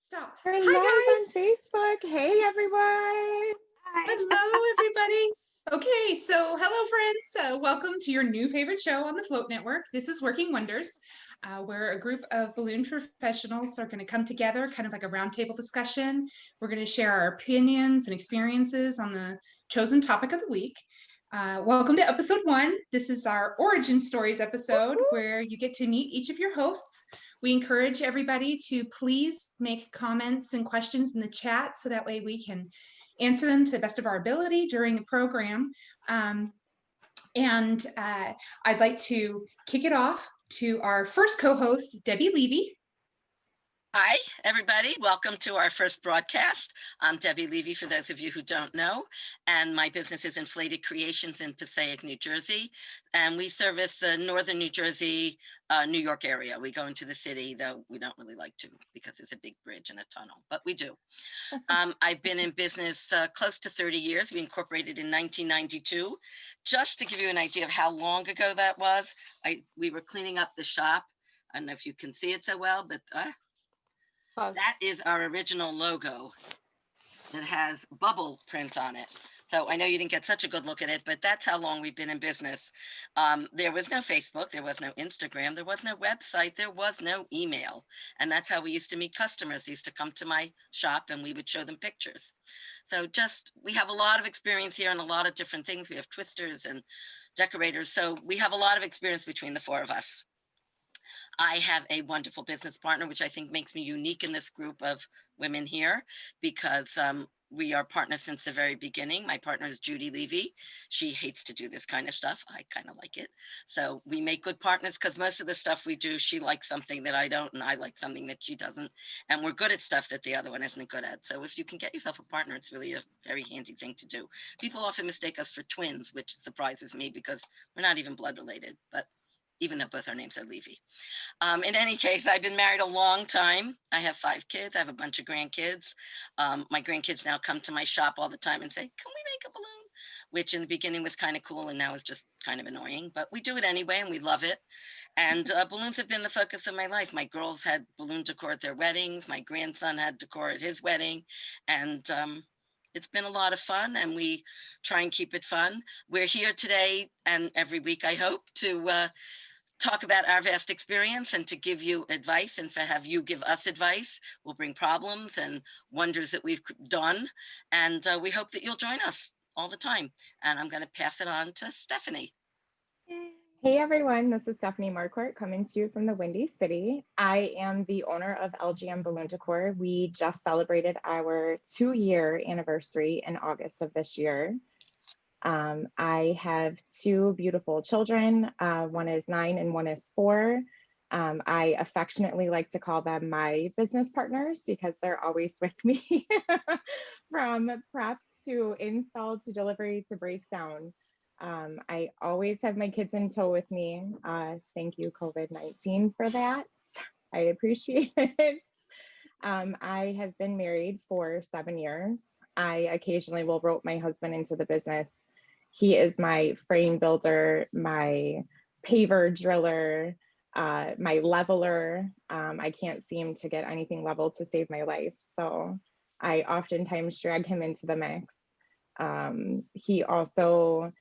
Stop. We're Hi, live on guys. Facebook. Hey, everyone. Hi. Hello, everybody. Okay, so hello, friends. Welcome to your new favorite show on the Float Network. This is Working Wonders, where a group of balloon professionals are going to come together, kind of like a roundtable discussion. We're going to share our opinions and experiences on the chosen topic of the week. Welcome to episode 1. This is our origin stories episode where you get to meet each of your hosts. We encourage everybody to please make comments and questions in the chat so that way we can answer them to the best of our ability during the program. And I'd like to kick it off to our first co-host, Debbie Levy. Hi, everybody. Welcome to our first broadcast. I'm Debbie Levy, for those of you who don't know, and my business is Inflated Creations in Passaic, New Jersey, and we service the northern New Jersey, New York area. We go into the city, though we don't really like to because there's a big bridge and a tunnel, but we do. I've been in business close to 30 years. We incorporated in 1992. Just to give you an idea of how long ago that was, we were cleaning up the shop. I don't know if you can see it so well, but that is our original logo. It has bubble print on it. So I know you didn't get such a good look at it, but that's how long we've been in business. There was no Facebook, there was no Instagram, there was no website, there was no email. And that's how we used to meet customers. They used to come to my shop and we would show them pictures. So we have a lot of experience here and a lot of different things. We have twisters and decorators. So we have a lot of experience between the four of us. I have a wonderful business partner, which I think makes me unique in this group of women here because we are partners since the very beginning. My partner is Judy Levy. She hates to do this kind of stuff. I kind of like it. So we make good partners because most of the stuff we do, she likes something that I don't, and I like something that she doesn't. And we're good at stuff that the other one isn't good at. So if you can get yourself a partner, it's really a very handy thing to do. People often mistake us for twins, which surprises me because we're not even blood related, but even though both our names are Levy. In any case, I've been married a long time. I have 5 kids. I have a bunch of grandkids. My grandkids now come to my shop all the time and say, can we make a balloon? Which in the beginning was kind of cool and now is just kind of annoying, but we do it anyway and we love it. And balloons have been the focus of my life. My girls had balloon decor at their weddings. My grandson had decor at his wedding. And it's been a lot of fun and we try and keep it fun. We're here today and every week, I hope, to talk about our vast experience and to give you advice and to have you give us advice. We'll bring problems and wonders that we've done. And we hope that you'll join us all the time. And I'm going to pass it on to Stephanie. Hey, everyone. This is Stephanie Marquardt coming to you from the Windy City. I am the owner of LGM Balloon Decor. We just celebrated our 2-year anniversary in August of this year. I have 2 beautiful children. One is 9 and one is 4. I affectionately like to call them my business partners because they're always with me from prep to install to delivery to breakdown. I always have my kids in tow with me. Thank you, COVID-19, for that. I appreciate it. I have been married for 7 years. I occasionally will rope my husband into the business. He is my frame builder, my paver driller, my leveler. I can't seem to get anything leveled to save my life. So I oftentimes drag him into the mix. He also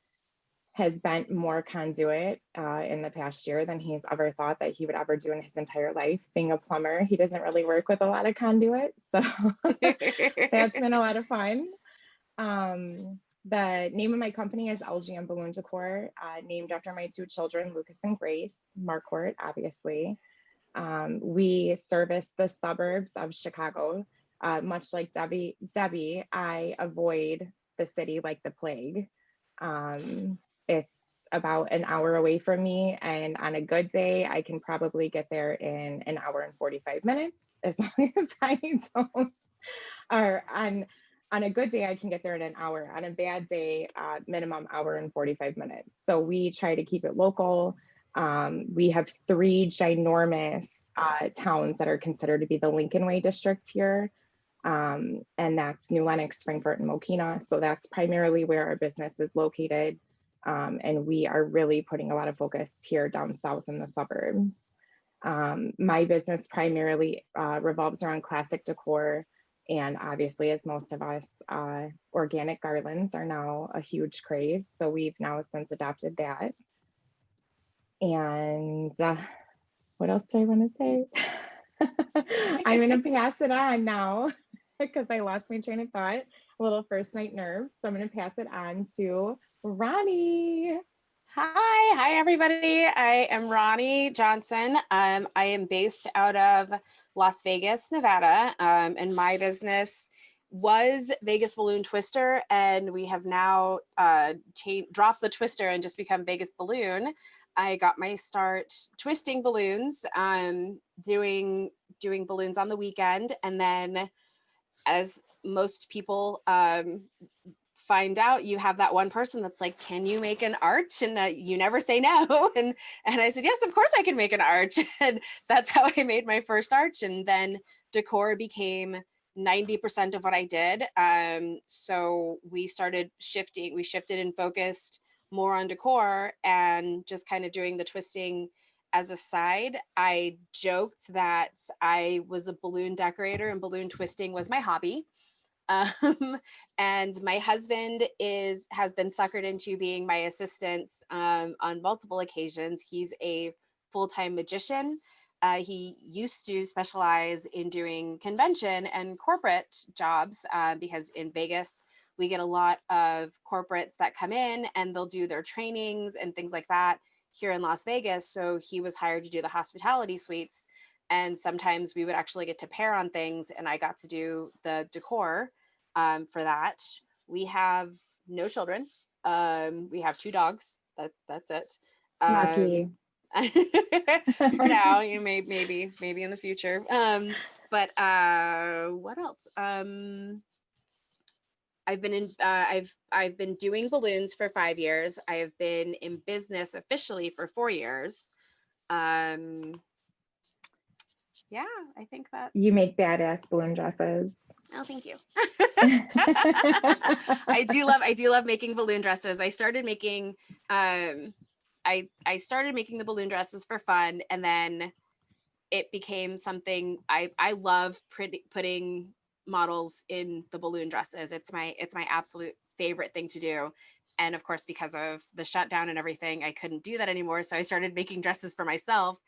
has bent more conduit in the past year than he's ever thought that he would ever do in his entire life. Being a plumber, he doesn't really work with a lot of conduit. So that's been a lot of fun. The name of my company is LGM Balloon Decor, named after my 2 children, Lucas and Grace Marquardt, obviously. We service the suburbs of Chicago. Much like Debbie, I avoid the city like the plague. It's about an hour away from me, and on a good day, I can probably get there in an hour and 45 minutes, as long as I don't, or on a good day, I can get there in an hour. On a bad day, minimum hour and 45 minutes. So we try to keep it local. We have 3 ginormous towns that are considered to be the Lincoln Way district here. And that's New Lenox, Frankfort, and Mokina. So that's primarily where our business is located. And we are really putting a lot of focus here down south in the suburbs. My business primarily revolves around classic decor. And obviously, as most of us, organic garlands are now a huge craze. So we've now since adopted that. And what else do I want to say? I'm going to pass it on now because I lost my train of thought, a little first night nerves. So I'm going to pass it on to Ronnie. Hi everybody. I am Ronnie Johnson. I am based out of Las Vegas, Nevada, and my business was Vegas Balloon Twister, and we have now dropped the twister and just become Vegas Balloon. I got my start twisting balloons, doing balloons on the weekend, and then, as most people find out, you have that one person that's like, can you make an arch? And you never say no. And I said, yes, of course I can make an arch. And that's how I made my first arch. And then decor became 90% of what I did. So we started shifting, we shifted and focused more on decor and just kind of doing the twisting as a side. I joked that I was a balloon decorator and balloon twisting was my hobby. And my husband has been suckered into being my assistant on multiple occasions. He's a full-time magician. He used to specialize in doing convention and corporate jobs because in Vegas, we get a lot of corporates that come in and they'll do their trainings and things like that here in Las Vegas. So he was hired to do the hospitality suites. And sometimes we would actually get to pair on things, and I got to do the decor for that. We have no children. We have 2 dogs. That's it. Lucky. For now, you maybe in the future. But what else? I've been doing balloons for 5 years. I have been in business officially for 4 years. Yeah, I think that You make badass balloon dresses. Oh, thank you. I do love making balloon dresses. I started making I started making the balloon dresses for fun, and then it became something I love putting models in the balloon dresses. It's my absolute favorite thing to do. And of course, because of the shutdown and everything, I couldn't do that anymore. So I started making dresses for myself.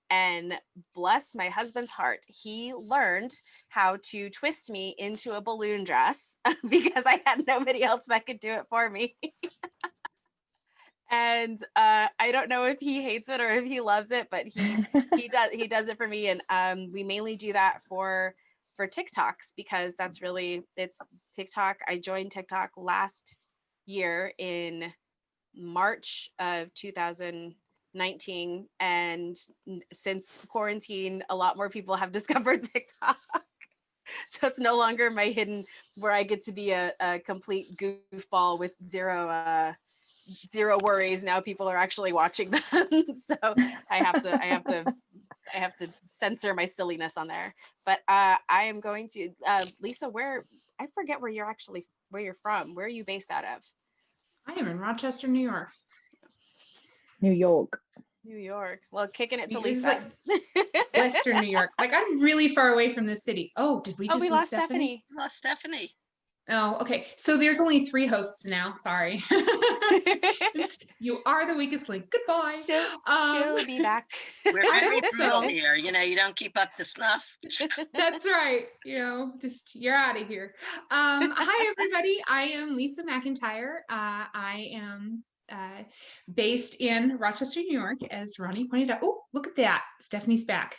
And bless my husband's heart, he learned how to twist me into a balloon dress because I had nobody else that could do it for me. And I don't know if he hates it or if he loves it, but he does it for me. And we mainly do that for TikToks because it's TikTok. I joined TikTok last year in March of 2019, and since quarantine, a lot more people have discovered TikTok. So it's no longer my hidden, where I get to be a complete goofball with zero worries. Now people are actually watching them. So I have to censor my silliness on there. But I am going to Lisa, I forget where you're from. Where are you based out of? I am in Rochester, New York. New York. New York. Well, kicking it to It's Lisa. like Western New York. Like, I'm really far away from the city. Oh, did we just we lose lost Stephanie? Lost Stephanie. Oh, okay. So there's only 3 hosts now. Sorry. You are the weakest link. Goodbye. She'll be back. We're very so. brutal here. You don't keep up to snuff. That's right. Just you're out of here. Hi, everybody. I am Lisa McIntyre. I am based in Rochester, New York, as Ronnie pointed out. Oh, look at that. Stephanie's back.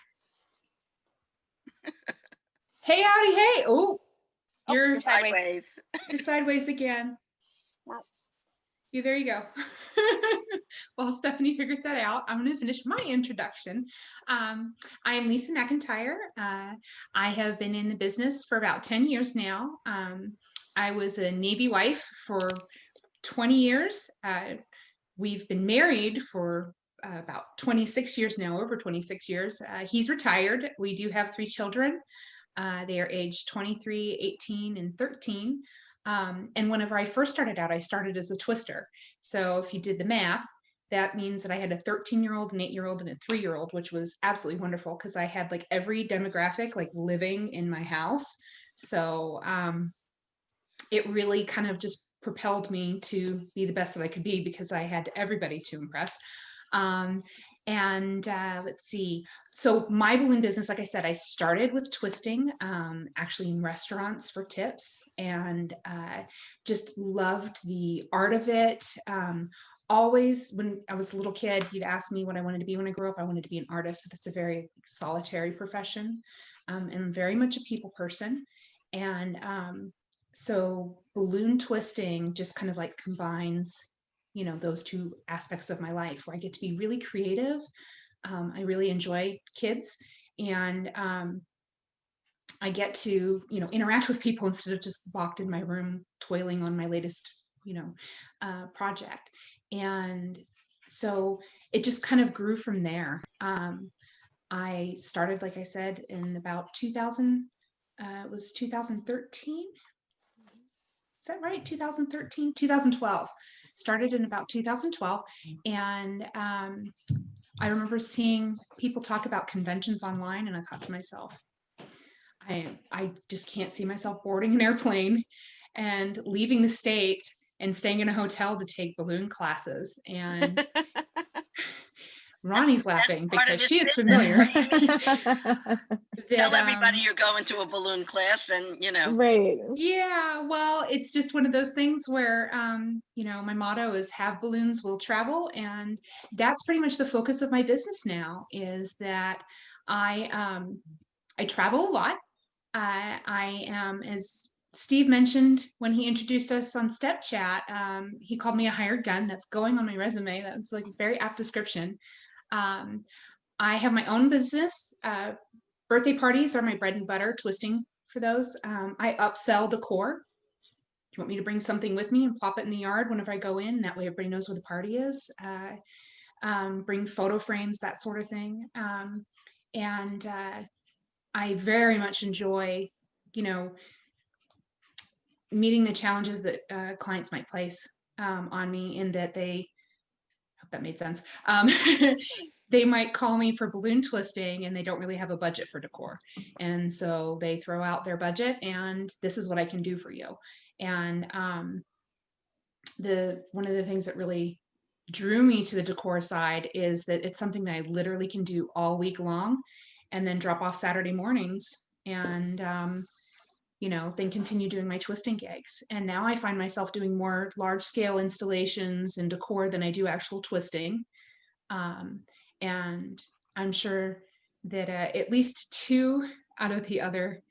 Hey, howdy, hey. Oh, you're sideways. You're sideways again. There you go. While Stephanie figures that out, I'm going to finish my introduction. I am Lisa McIntyre. I have been in the business for about 10 years now. I was a Navy wife for 20 years. We've been married for about 26 years now, over 26 years. He's retired. We do have 3 children. They are aged 23, 18, and 13. And whenever I first started out, I started as a twister. So if you did the math, that means that I had a 13-year-old, an 8-year-old, and a 3-year-old, which was absolutely wonderful because I had like every demographic like living in my house. So it really kind of just propelled me to be the best that I could be because I had everybody to impress. Let's see. So my balloon business, like I said, I started with twisting, actually in restaurants for tips, and just loved the art of it. Always, when I was a little kid, you'd ask me what I wanted to be when I grew up. I wanted to be an artist, but it's a very solitary profession. And I'm very much a people person. And so balloon twisting just kind of like combines, you know, those two aspects of my life where I get to be really creative. I really enjoy kids, and I get to, you know, interact with people instead of just locked in my room toiling on my latest, you know, project. And so it just kind of grew from there. I started, like I said, in about 2000, it was 2013. Is that right? 2013, 2012. Started in about 2012. And I remember seeing people talk about conventions online, and I thought to myself, I just can't see myself boarding an airplane and leaving the state and staying in a hotel to take balloon classes. And Ronnie's laughing part of because his she is business. familiar. What do you mean? Tell that, everybody you're going to a balloon class and, you know. Right. Yeah, well, it's just one of those things where, you know, my motto is have balloons will travel. And that's pretty much the focus of my business now, is that I travel a lot. I am, as Steve mentioned when he introduced us on Step Chat, he called me a hired gun. That's going on my resume. That's like a very apt description. I have my own business. Birthday parties are my bread and butter, twisting for those. I upsell decor. Do you want me to bring something with me and plop it in the yard whenever I go in? That way everybody knows where the party is. Bring photo frames, that sort of thing. And I very much enjoy, you know, meeting the challenges that clients might place on me, in that they, hope that made sense. They might call me for balloon twisting and they don't really have a budget for decor. And so they throw out their budget and this is what I can do for you. And one of the things that really drew me to the decor side is that it's something that I literally can do all week long and then drop off Saturday mornings and you know, then continue doing my twisting gigs. And now I find myself doing more large scale installations and decor than I do actual twisting. And I'm sure that at least 2 out of the other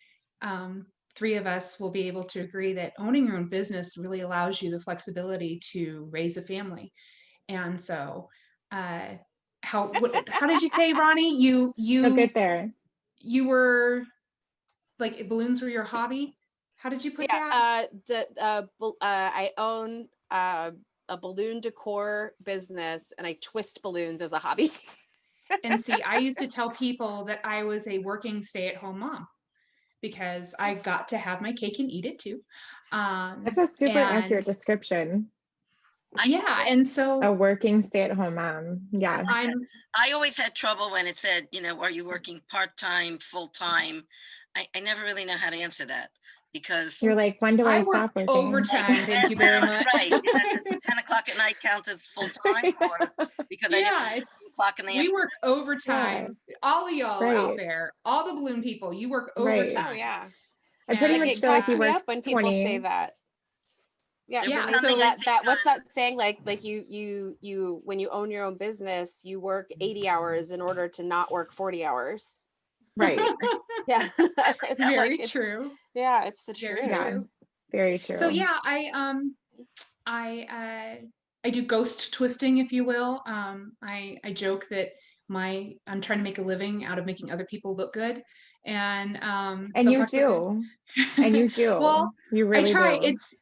3 of us will be able to agree that owning your own business really allows you the flexibility to raise a family. And so, how did you say, Ronnie? You So good there. You were like, balloons were your hobby? How did you put that? I own a balloon decor business and I twist balloons as a hobby. And see, I used to tell people that I was a working stay-at-home mom because I got to have my cake and eat it too. That's a super accurate description. Yeah, and so a working stay-at-home mom. Yeah. I always had trouble when it said, you know, are you working part-time, full-time? I never really know how to answer that because you're like, when do I stop working? Overtime, thank you very much. Right. Does 10 o'clock at night count as full-time? Or because it's 2 o'clock in the afternoon? We work overtime. Yeah. All of y'all out there, all the balloon people, you work overtime. Oh, yeah. I pretty much feel like you work when 20. people say that. Yeah. So that what's that saying? Like you when you own your own business, you work 80 hours in order to not work 40 hours. Right. Yeah. It's very true. Yeah, it's the very truth. Yeah, very true. So yeah, I do ghost twisting, if you will. I joke that I'm trying to make a living out of making other people look good. And so you do. And you do. Well, you really I try. do. It's,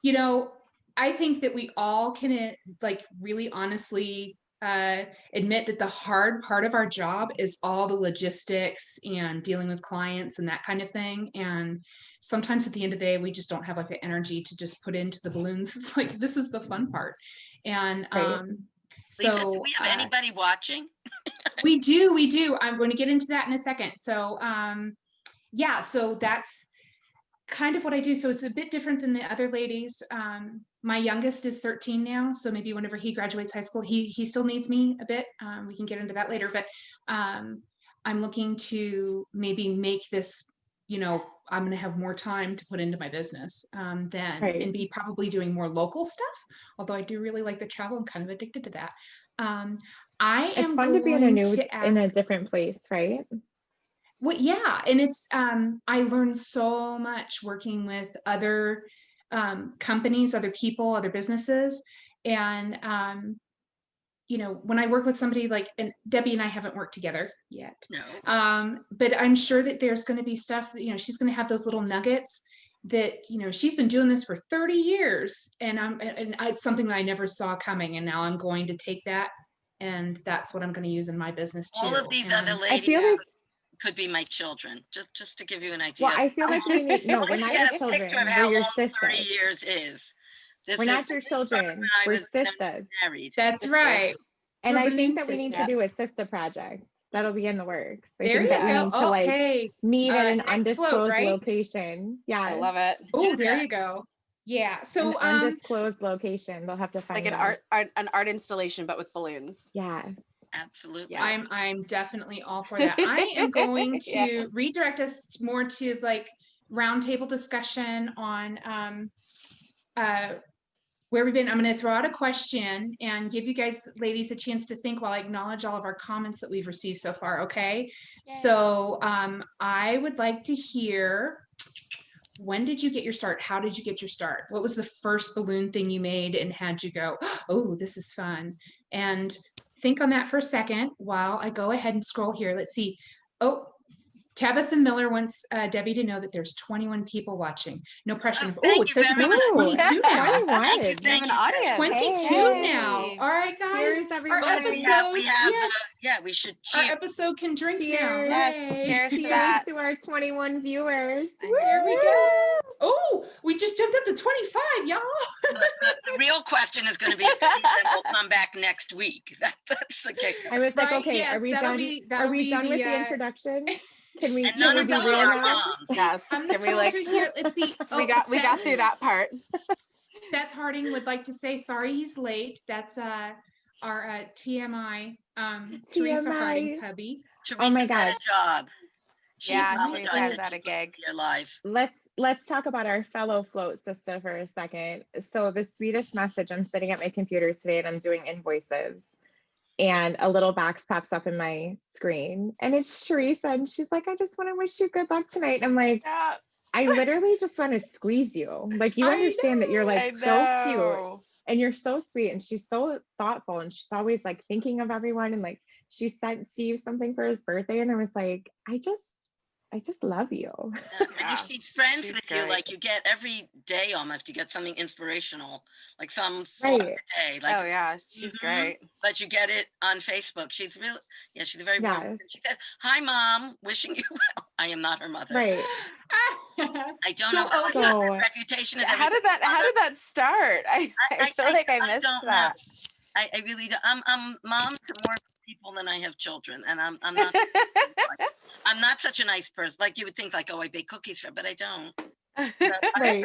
you know, I think that we all can like really honestly admit that the hard part of our job is all the logistics and dealing with clients and that kind of thing. And sometimes at the end of the day, we just don't have like the energy to just put into the balloons. It's like, this is the fun part. And Lisa, So do we have anybody watching? we do. I'm going to get into that in a second. So yeah, so that's kind of what I do. So it's a bit different than the other ladies. My youngest is 13 now, so maybe whenever he graduates high school, he still needs me a bit. We can get into that later, but I'm looking to maybe make this, I'm going to have more time to put into my business then, Right. and be probably doing more local stuff. Although I do really like the travel, I'm kind of addicted to that. It's fun to be in a different place, right? Well, yeah, and it's I learned so much working with other companies, other people, other businesses, and when I work with somebody like, and Debbie and I haven't worked together yet, No. But I'm sure that there's going to be stuff that she's going to have those little nuggets that she's been doing this for 30 years, and it's something that I never saw coming, and now I'm going to take that, and that's what I'm going to use in my business too. All of these other I ladies feel like could be my children, just to give you an idea. well, I feel like we need no, we're Once you not get your a children. picture of We're how your long 30 sisters. years is. We're not your children. We're sisters. Married. That's Sisters. right. And We're I balloon think that we need to sisters. do a sister project. That'll be in the works. I There think you that we go. need to like Okay. meet at an Next float, undisclosed right? location. Yeah. I love it. Oh, Do there that. you go. Yeah. So An undisclosed location. They'll have to find Like an art installation, but with balloons. Yes. Absolutely. Yes. I'm definitely all for that. I am going to Yeah. redirect us more to like roundtable discussion on where we've been. I'm going to throw out a question and give you guys ladies a chance to think while I acknowledge all of our comments that we've received so far. Okay. Yay. So I would like to hear, when did you get your start? How did you get your start? What was the first balloon thing you made and had you go, oh, this is fun? And think on that for a second while I go ahead and scroll here. Let's see. Oh, Tabitha Miller wants Debbie to know that there's 21 people watching. No pressure. Oh, Oh, it says it's up to much. 22 now. 21. Thank you. We have an audience. 22 Yay. now. All right, guys. Cheers, Our everyone. episode, we have yes, yeah, we should our cheer. episode can drink now. Cheers. Yes, Yay. cheers to Cheers that. to our 21 viewers. Here we go. Oh, we just jumped up to 25, y'all. The real question is going to be if we'll come back next week. That's the kicker. I was like, Right, okay, yes, are we that'll done? be- Are that'll we be done with the, the introduction? Can we? And none can of we them be real are now? wrong. Yes. I'm gonna Can we scroll like through here. Let's see. we got through that part. Seth Harding would like to say sorry he's late. That's our TMI, Teresa TMI. Harding's hubby. Teresa my had gosh. a job. She Yeah, apologized Teresa has that had she a couldn't gig. be alive. Let's talk about our fellow float sister for a second. So the sweetest message, I'm sitting at my computer today and I'm doing invoices, and a little box pops up in my screen and it's Teresa, and she's like, I just want to wish you good luck tonight. And I'm like, Yeah, I literally just want to squeeze you. Like, you I understand that you're like I so cute know. and you're so sweet, and she's so thoughtful, and she's always like thinking of everyone, and like she sent Steve something for his birthday, and I was like, I just love you. And Yeah, if she's friends she's with you, great. like you get every day almost, you get something inspirational, like some thought of Right. the day. Like, Oh yeah, she's Mhm. great. but you get it on Facebook. She's really, yeah, she's a very warm. Yes. She said, "Hi, Mom, wishing you well." I am not her mother. Right. I don't So, know how okay. her So reputation is. How did that start? I feel like I missed don't that. know. I really don't. I'm mom to more people than I have children, and I'm not. I'm not such a nice person. Like you would think, like, oh, I bake cookies for, but I don't. right.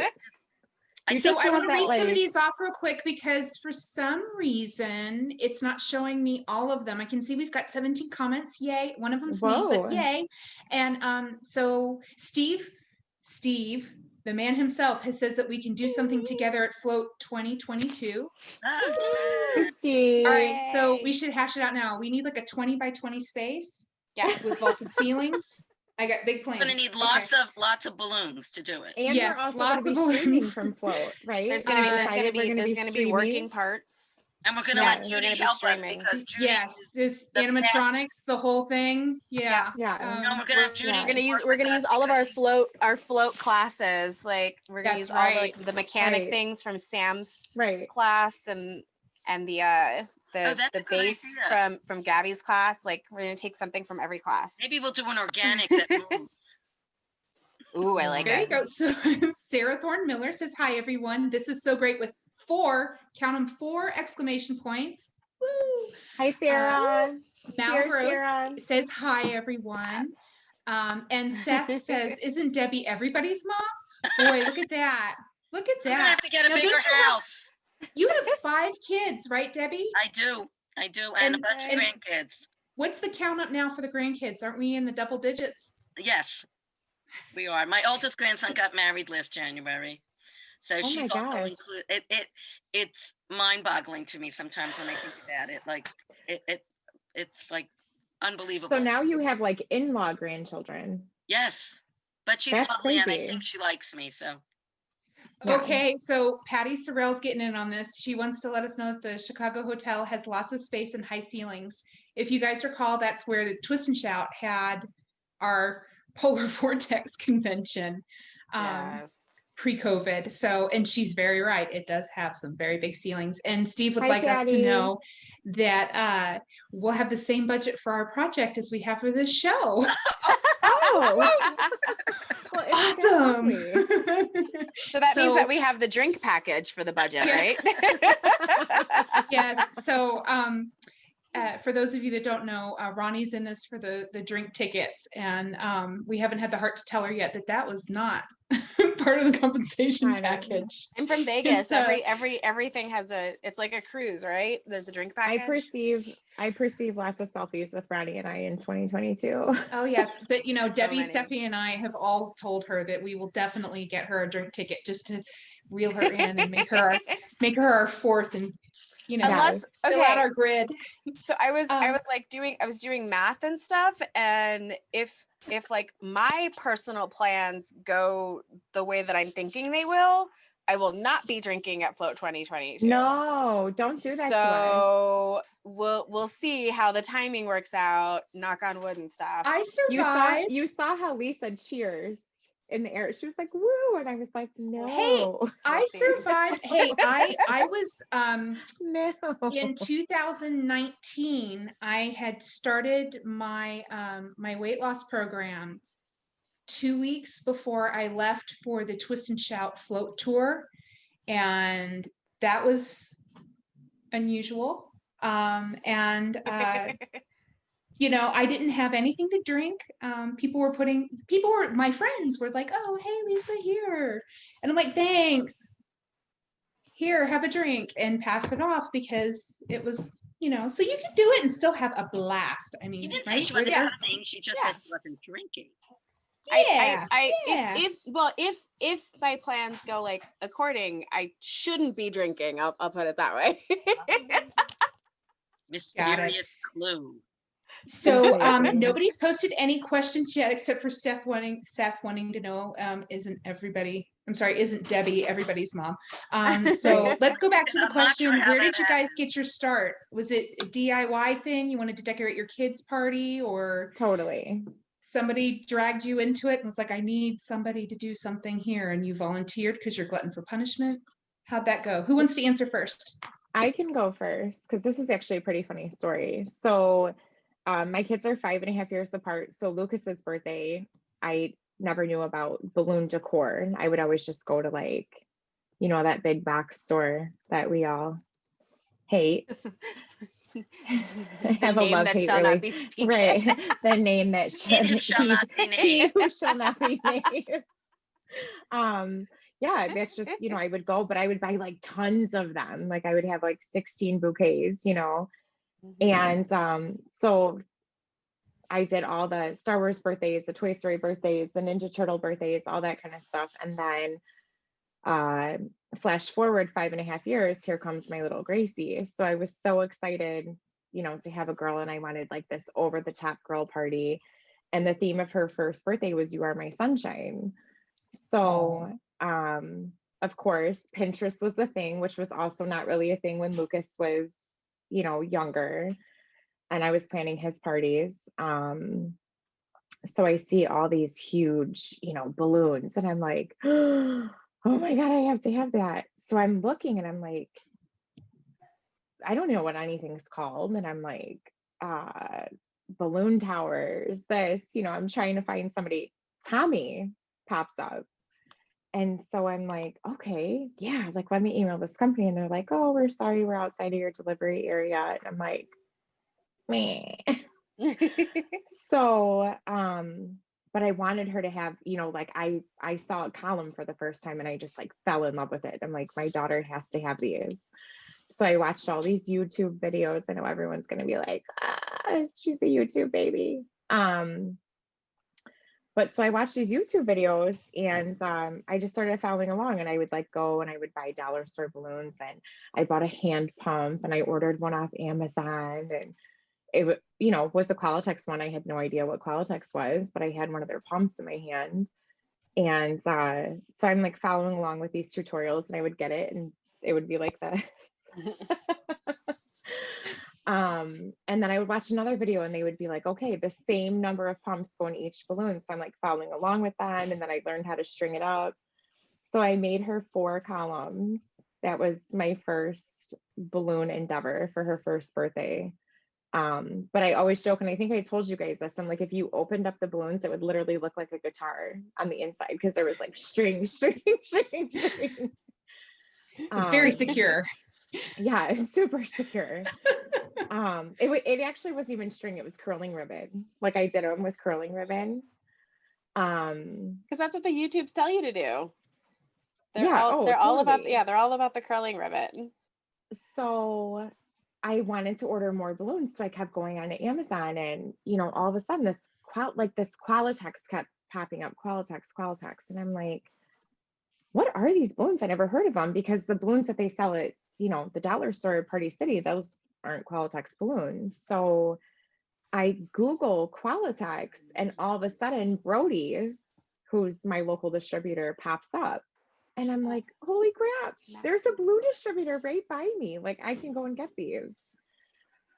You So just I have want to that, read some of like- these off real quick because for some reason it's not showing me all of them. I can see we've got 17 comments. Yay. One of them's me, Whoa. but yay. And so Steve, the man himself, has says that we can do something together at Float 2022. Oh, yeah. Steve. All right. So Yay. we should hash it out now. We need like a 20 by 20 space Yeah. with vaulted ceilings. I got big plans. I'm gonna need Okay. lots of balloons to do it. And Yes, we're also going lots to of be streaming balloons. from Float, right? There's gonna be We there's gonna decided be we're there's gonna gonna be streaming. working parts. And we're gonna Yeah, let we're Judy gonna be help us streaming. because Judy. Yes, this the animatronics, the whole thing. Yeah. Yeah. No, we're gonna have Judy. yeah. We're gonna use all of our float classes. Like we're gonna That's use all the, right. like the mechanic Right. things from Sam's Right. class and the that's a the good base idea. from Gabby's class. Like we're gonna take something from every class. Maybe we'll do an organic that moves. Ooh, I like There you it. go. So Sarah Thorne Miller says, hi, everyone. This is so great with 4, count them, 4 exclamation points. Woo. Hi, Sarah. Mal Cheers, Gross Sarah. says hi, everyone. And Seth says, "Isn't Debbie everybody's mom?" Boy, look at that! Look at I'm gonna that! have to get a Now, bigger don't you have house. you have 5 kids, right, Debbie? I do, and a And bunch of and grandkids. what's the count up now for the grandkids? Aren't we in the double digits? Yes, we are. My oldest grandson got married last January, so Oh my she's also gosh. included. It's mind-boggling to me sometimes when I think about it. Like it's like So unbelievable. now you have like in-law grandchildren. Yes, but she's That's lovely, and I crazy. think she likes me. So Yeah. Okay, so Patty Sorrell's getting in on this. She wants to let us know that the Chicago Hotel has lots of space and high ceilings. If you guys recall, that's where the Twist and Shout had our Polar Vortex convention Yes. pre-COVID. So, and she's very right. It does have some very big ceilings. And Steve would Hi, like us to Patty. know that we'll have the same budget for our project as we have for this show. Oh, well, isn't that Awesome. lovely? So that means that we have the drink package for the budget, Yeah. right? Yes. So for those of you that don't know, Ronnie's in this for the drink tickets, and we haven't had the heart to tell her yet that that was not part of the compensation Kind of. package. I'm from Vegas. It's, Everything has it's like a cruise, right? There's a drink I package. perceive lots of selfies with Ronnie and I in 2022. Oh yes, but you know, Debbie, many. Stephanie, and I have all told her that we will definitely get her a drink ticket just to reel her in and make her our fourth, and you know, Unless fill out okay, our grid. so I was Um, like doing math and stuff, and if like my personal plans go the way that I'm thinking they will, I will not be drinking at Float 2022. No, don't do that to us. So we'll see how the timing works out. Knock on wood and stuff. I You survived. saw how Lisa cheers in the air. She was like, "Woo!" and I was like, "No, I We'll see. survived. Hey, I was no." in 2019. I had started my my weight loss program 2 weeks before I left for the Twist and Shout float tour, and that was unusual. And you know, I didn't have anything to drink. My friends were like, "Oh, hey, Lisa, here," and I'm like, "Thanks. Here, have a drink," and pass it off because it was, you know, so you can do it and still have a blast. I she mean, didn't say right? she wasn't Yeah. coming. She just Yeah. said she wasn't drinking. Yeah. If my plans go like according, I shouldn't be drinking. I'll put it that way. Mysterious clue. So Exactly. nobody's posted any questions yet except for Seth wanting to know, isn't Debbie everybody's mom? So let's go back to the I'm not sure question. how Where that did you guys get your start? Was it a DIY thing? You wanted to decorate your kids' party, or Totally. somebody dragged you into it and was like, I need somebody to do something here, and you volunteered because you're glutton for punishment? How'd that go? Who wants to answer first? I can go first because this is actually a pretty funny story. So my kids are 5.5 years apart. So Lucas's birthday, I never knew about balloon decor. I would always just go to like, you know, that big box store that we all hate. The Have a name that love-hate shall not be relationship. speaking. Right. The name that He who shall not be named. who shall not be named. Yeah, that's just, you know, I would go, but I would buy like tons of them. Like I would have like 16 bouquets, you know. And so I did all the Star Wars birthdays, the Toy Story birthdays, the Ninja Turtle birthdays, all that kind of stuff. And then flash forward 5.5 years, here comes my little Gracie. So I was so excited, you know, to have a girl, and I wanted like this over the top girl party. And the theme of her first birthday was "You Are My Sunshine." So of course, Pinterest was the thing, which was also not really a thing when Lucas was, you know, younger, and I was planning his parties. So I see all these huge, you know, balloons, and I'm like, oh my God, I have to have that. So I'm looking and I'm like, I don't know what anything's called. And I'm like, balloon towers, this, you know, I'm trying to find somebody. Tommy pops up. And so I'm like, okay, yeah, like let me email this company. And they're like, oh, we're sorry, we're outside of your delivery area. And I'm like, meh. So, but I wanted her to have, like I saw a column for the first time and I just like fell in love with it. I'm like, my daughter has to have these. So I watched all these YouTube videos. I know everyone's gonna be like, she's a YouTube baby. But so I watched these YouTube videos and I just started following along, and I would like go and I would buy dollar store balloons, and I bought a hand pump and I ordered one off Amazon, and it was the Qualitex one. I had no idea what Qualitex was, but I had one of their pumps in my hand. And so I'm like following along with these tutorials, and I would get it and it would be like this. And then I would watch another video and they would be like, okay, the same number of pumps go in each balloon. So I'm like following along with them. And then I learned how to string it up. So I made her 4 columns. That was my first balloon endeavor for her first birthday. But I always joke, and I think I told you guys this, I'm like, if you opened up the balloons, it would literally look like a guitar on the inside because there was like string. It's very secure. Yeah, it's super secure. It actually wasn't even string, it was curling ribbon. Like I did them with curling ribbon. Because that's what the YouTubes tell you to do. They're Yeah, all about totally. they're all about the curling ribbon. So I wanted to order more balloons, so I kept going on to Amazon, and all of a sudden this Qualitex kept popping up, Qualitex, and I'm like, what are these balloons? I never heard of them, because the balloons that they sell at the dollar store at Party City, those aren't Qualitex balloons. So I Google Qualitex, and all of a sudden Brody's, who's my local distributor, pops up. And I'm like, holy crap, there's a balloon distributor right by me. Like I can go and get these.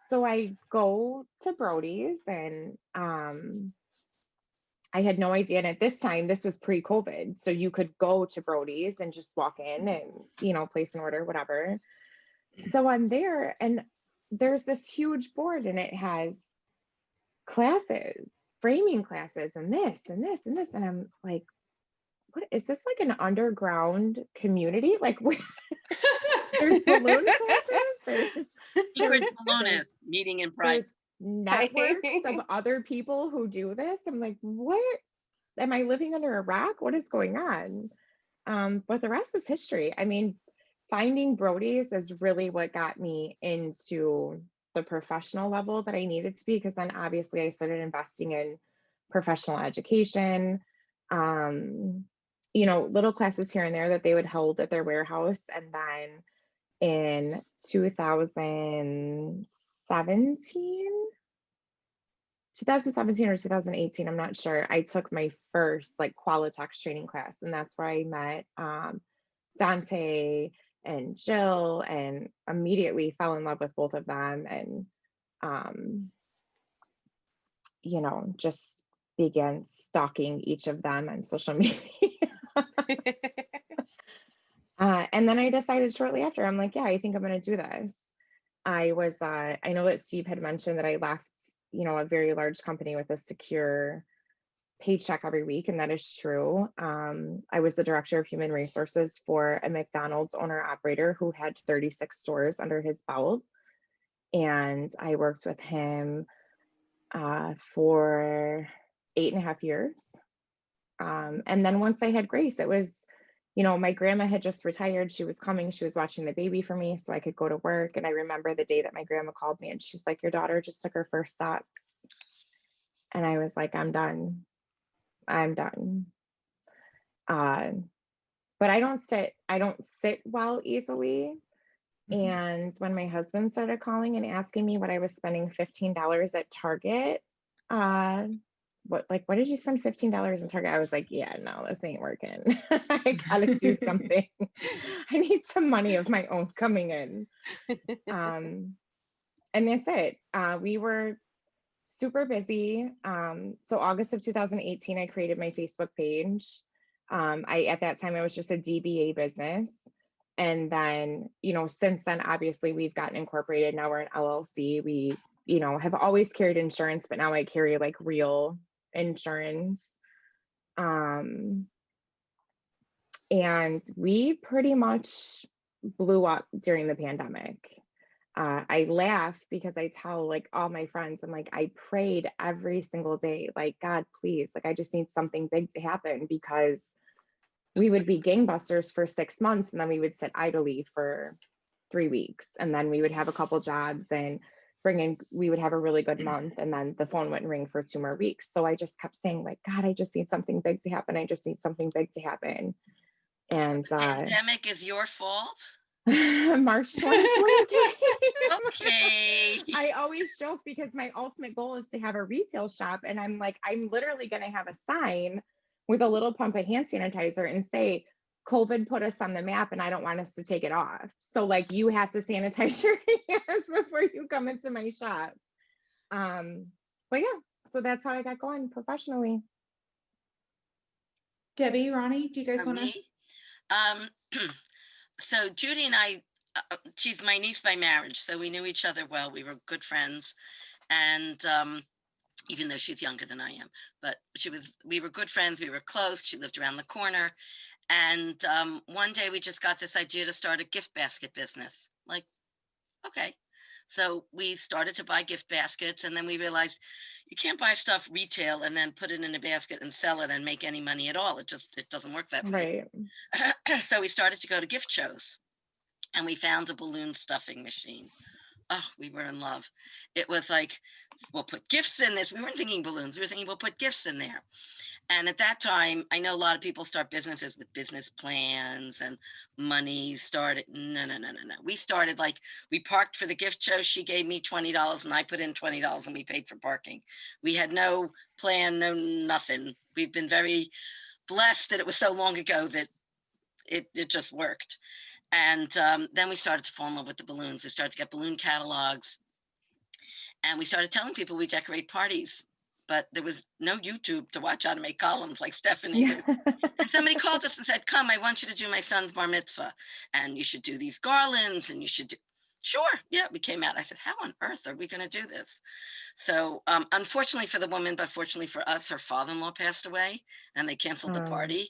So I go to Brody's, and I had no idea. And at this time, this was pre-COVID. So you could go to Brody's and just walk in and, place an order, whatever. So I'm there, and there's this huge board, and it has classes, framing classes, and this and this and this. And I'm like, what is this, like an underground community? Like there's balloon classes, Secret balloonists meeting in private. there's networks of other people who do this. I'm like, what? Am I living under a rock? What is going on? But the rest is history. I mean, finding Brody's is really what got me into the professional level that I needed to be, because then obviously I started investing in professional education, little classes here and there that they would hold at their warehouse. And then in 2017 or 2018, I'm not sure, I took my first like Qualitex training class, and that's where I met Dante and Jill, and immediately fell in love with both of them, and just began stalking each of them on social media. And then I decided shortly after, I'm like, yeah, I think I'm going to do this. I know that Steve had mentioned that I left, a very large company with a secure paycheck every week, and that is true. I was the director of human resources for a McDonald's owner operator who had 36 stores under his belt, and I worked with him for 8.5 years. And then once I had Grace, it was, my grandma had just retired. She was coming, she was watching the baby for me so I could go to work. And I remember the day that my grandma called me, and she's like, your daughter just took her first steps. And I was like, I'm done. But I don't sit well easily. And when my husband started calling and asking me what I was spending $15 at Target, what did you spend $15 in Target? I was like, yeah, no, this ain't working. I gotta do something. I need some money of my own coming in. And that's it. We were super busy. So August of 2018, I created my Facebook page. At that time, I was just a DBA business. And then, since then, obviously we've gotten incorporated. Now we're an LLC. We, have always carried insurance, but now I carry like real insurance. And we pretty much blew up during the pandemic. I laugh because I tell like all my friends, I'm like, I prayed every single day, like, God, please, like, I just need something big to happen because we would be gangbusters for 6 months and then we would sit idly for 3 weeks. And then we would have a couple jobs and we would have a really good month. And then the phone wouldn't ring for 2 more weeks. So I just kept saying, like, God, I just need something big to happen. I just need something big to happen. So And the pandemic is your fault? March 2020. Okay. I always joke because my ultimate goal is to have a retail shop. And I'm like, I'm literally going to have a sign with a little pump of hand sanitizer and say, COVID put us on the map and I don't want us to take it off. So like you have to sanitize your hands before you come into my shop. But yeah, so that's how I got going professionally. Debbie, Ronnie, do you guys For want to? me, so Judy and I, she's my niece by marriage, so we knew each other well. We were good friends, and even though she's younger than I am, but we were good friends. We were close. She lived around the corner, and one day we just got this idea to start a gift basket business. Like, okay. So we started to buy gift baskets, and then we realized you can't buy stuff retail and then put it in a basket and sell it and make any money at all. It doesn't work that way. Right. So we started to go to gift shows, and we found a balloon stuffing machine. Oh, we were in love. It was like, we'll put gifts in this. We weren't thinking balloons. We were thinking we'll put gifts in there. And at that time, I know a lot of people start businesses with business plans and money started. No, no, no, no, no. We started like, we parked for the gift show. She gave me $20 and I put in $20 and we paid for parking. We had no plan, no nothing. We've been very blessed that it was so long ago that it just worked. And then we started to fall in love with the balloons. We started to get balloon catalogs. And we started telling people we decorate parties. But there was no YouTube to watch how to make columns like Stephanie. And somebody called us and said, come, I want you to do my son's bar mitzvah. And you should do these garlands and you should do. Sure. Yeah, we came out. I said, how on earth are we going to do this? So unfortunately for the woman, but fortunately for us, her father-in-law passed away and they canceled the party.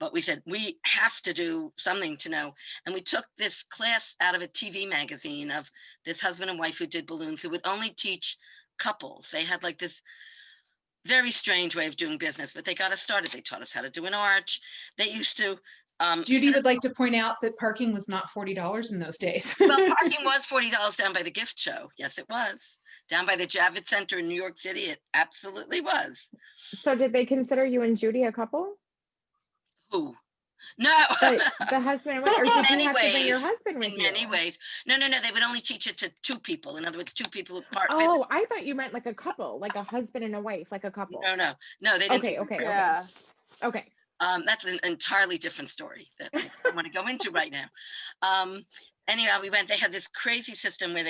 But we said, we have to do something to know. And we took this class out of a TV magazine of this husband and wife who did balloons, who would only teach couples. They had like this very strange way of doing business, but they got us started. They taught us how to do an arch. They used to Judy would like to point out that parking was not $40 in those days. well, parking was $40 down by the gift show. Yes, it was. Down by the Javits Center in New York City, it absolutely was. So did they consider you and Judy a couple? Who? No. The husband and wife, or did you have to bring your husband with you? In many ways. No, no, no. They would only teach it to two people. In other words, two people who part. Oh, I thought you meant like a couple, like a husband and a wife, like a couple. No, no, no. They didn't. Okay. Yeah. Okay. That's an entirely different story that I don't want to go into right now. Anyhow, we went. They had this crazy system where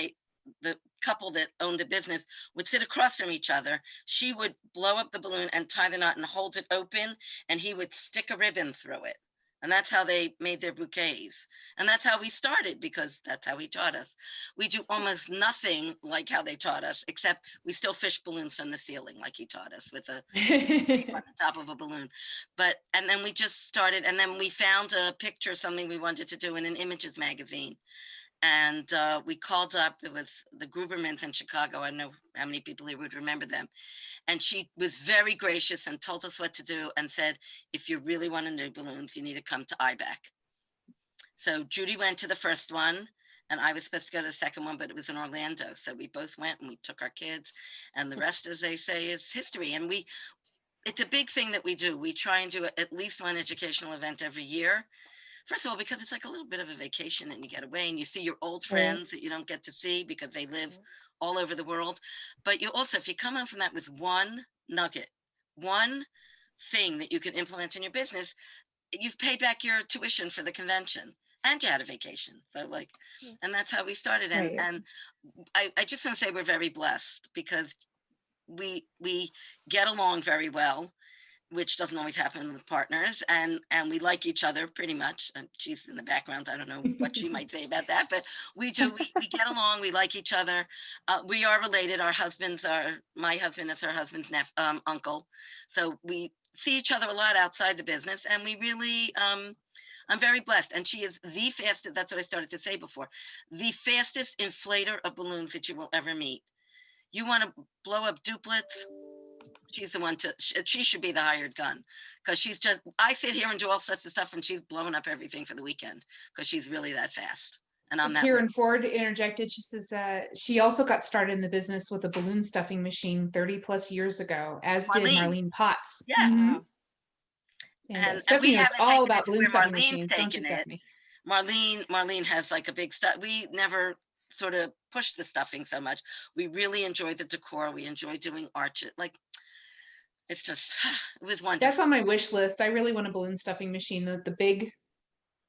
the couple that owned the business would sit across from each other. She would blow up the balloon and tie the knot and hold it open, and he would stick a ribbon through it. And that's how they made their bouquets. And that's how we started, because that's how he taught us. We do almost nothing like how they taught us, except we still fish balloons from the ceiling like he taught us with a on the top of a balloon. And then we just started, and then we found a picture of something we wanted to do in an images magazine. And we called up, it was the Grubermans in Chicago. I don't know how many people here would remember them. And she was very gracious and told us what to do and said, if you really want to do balloons, you need to come to IBAC. So Judy went to the first one and I was supposed to go to the second one, but it was in Orlando. So we both went and we took our kids, and the rest, as they say, is history. And it's a big thing that we do. We try and do at least one educational event every year. First of all, because it's like a little bit of a vacation and you get away and you see your old friends that you don't get to see because they live all over the world. But you also, if you come home from that with one nugget, one thing that you can implement in your business, you've paid back your tuition for the convention and you had a vacation. So like, and that's how we started. And I just want to say we're very blessed because we get along very well, which doesn't always happen with partners, and we like each other pretty much. And she's in the background. I don't know what she might say about that, but we do. We get along. We like each other. We are related. My husband is her husband's uncle, so we see each other a lot outside the business, and we really I'm very blessed. And she is the fastest, that's what I started to say before, the fastest inflator of balloons that you will ever meet. You want to blow up duplets? She's the one she should be the hired gun, because she's just, I sit here and do all sorts of stuff and she's blowing up everything for the weekend because she's really that fast. And I'm that. Karen Ford interjected. She says she also got started in the business with a balloon stuffing machine 30 plus years ago, as did Marlene Potts. Yeah. Mm-hmm. And Stephanie is all about balloon stuffing Marlene's machines, don't you, Stephanie? Marlene has like a big stuff. We never sort of push the stuffing so much. We really enjoy the decor. We enjoy doing arches. Like, it's just, it was wonderful. That's on my wish list. I really want a balloon stuffing machine, the big.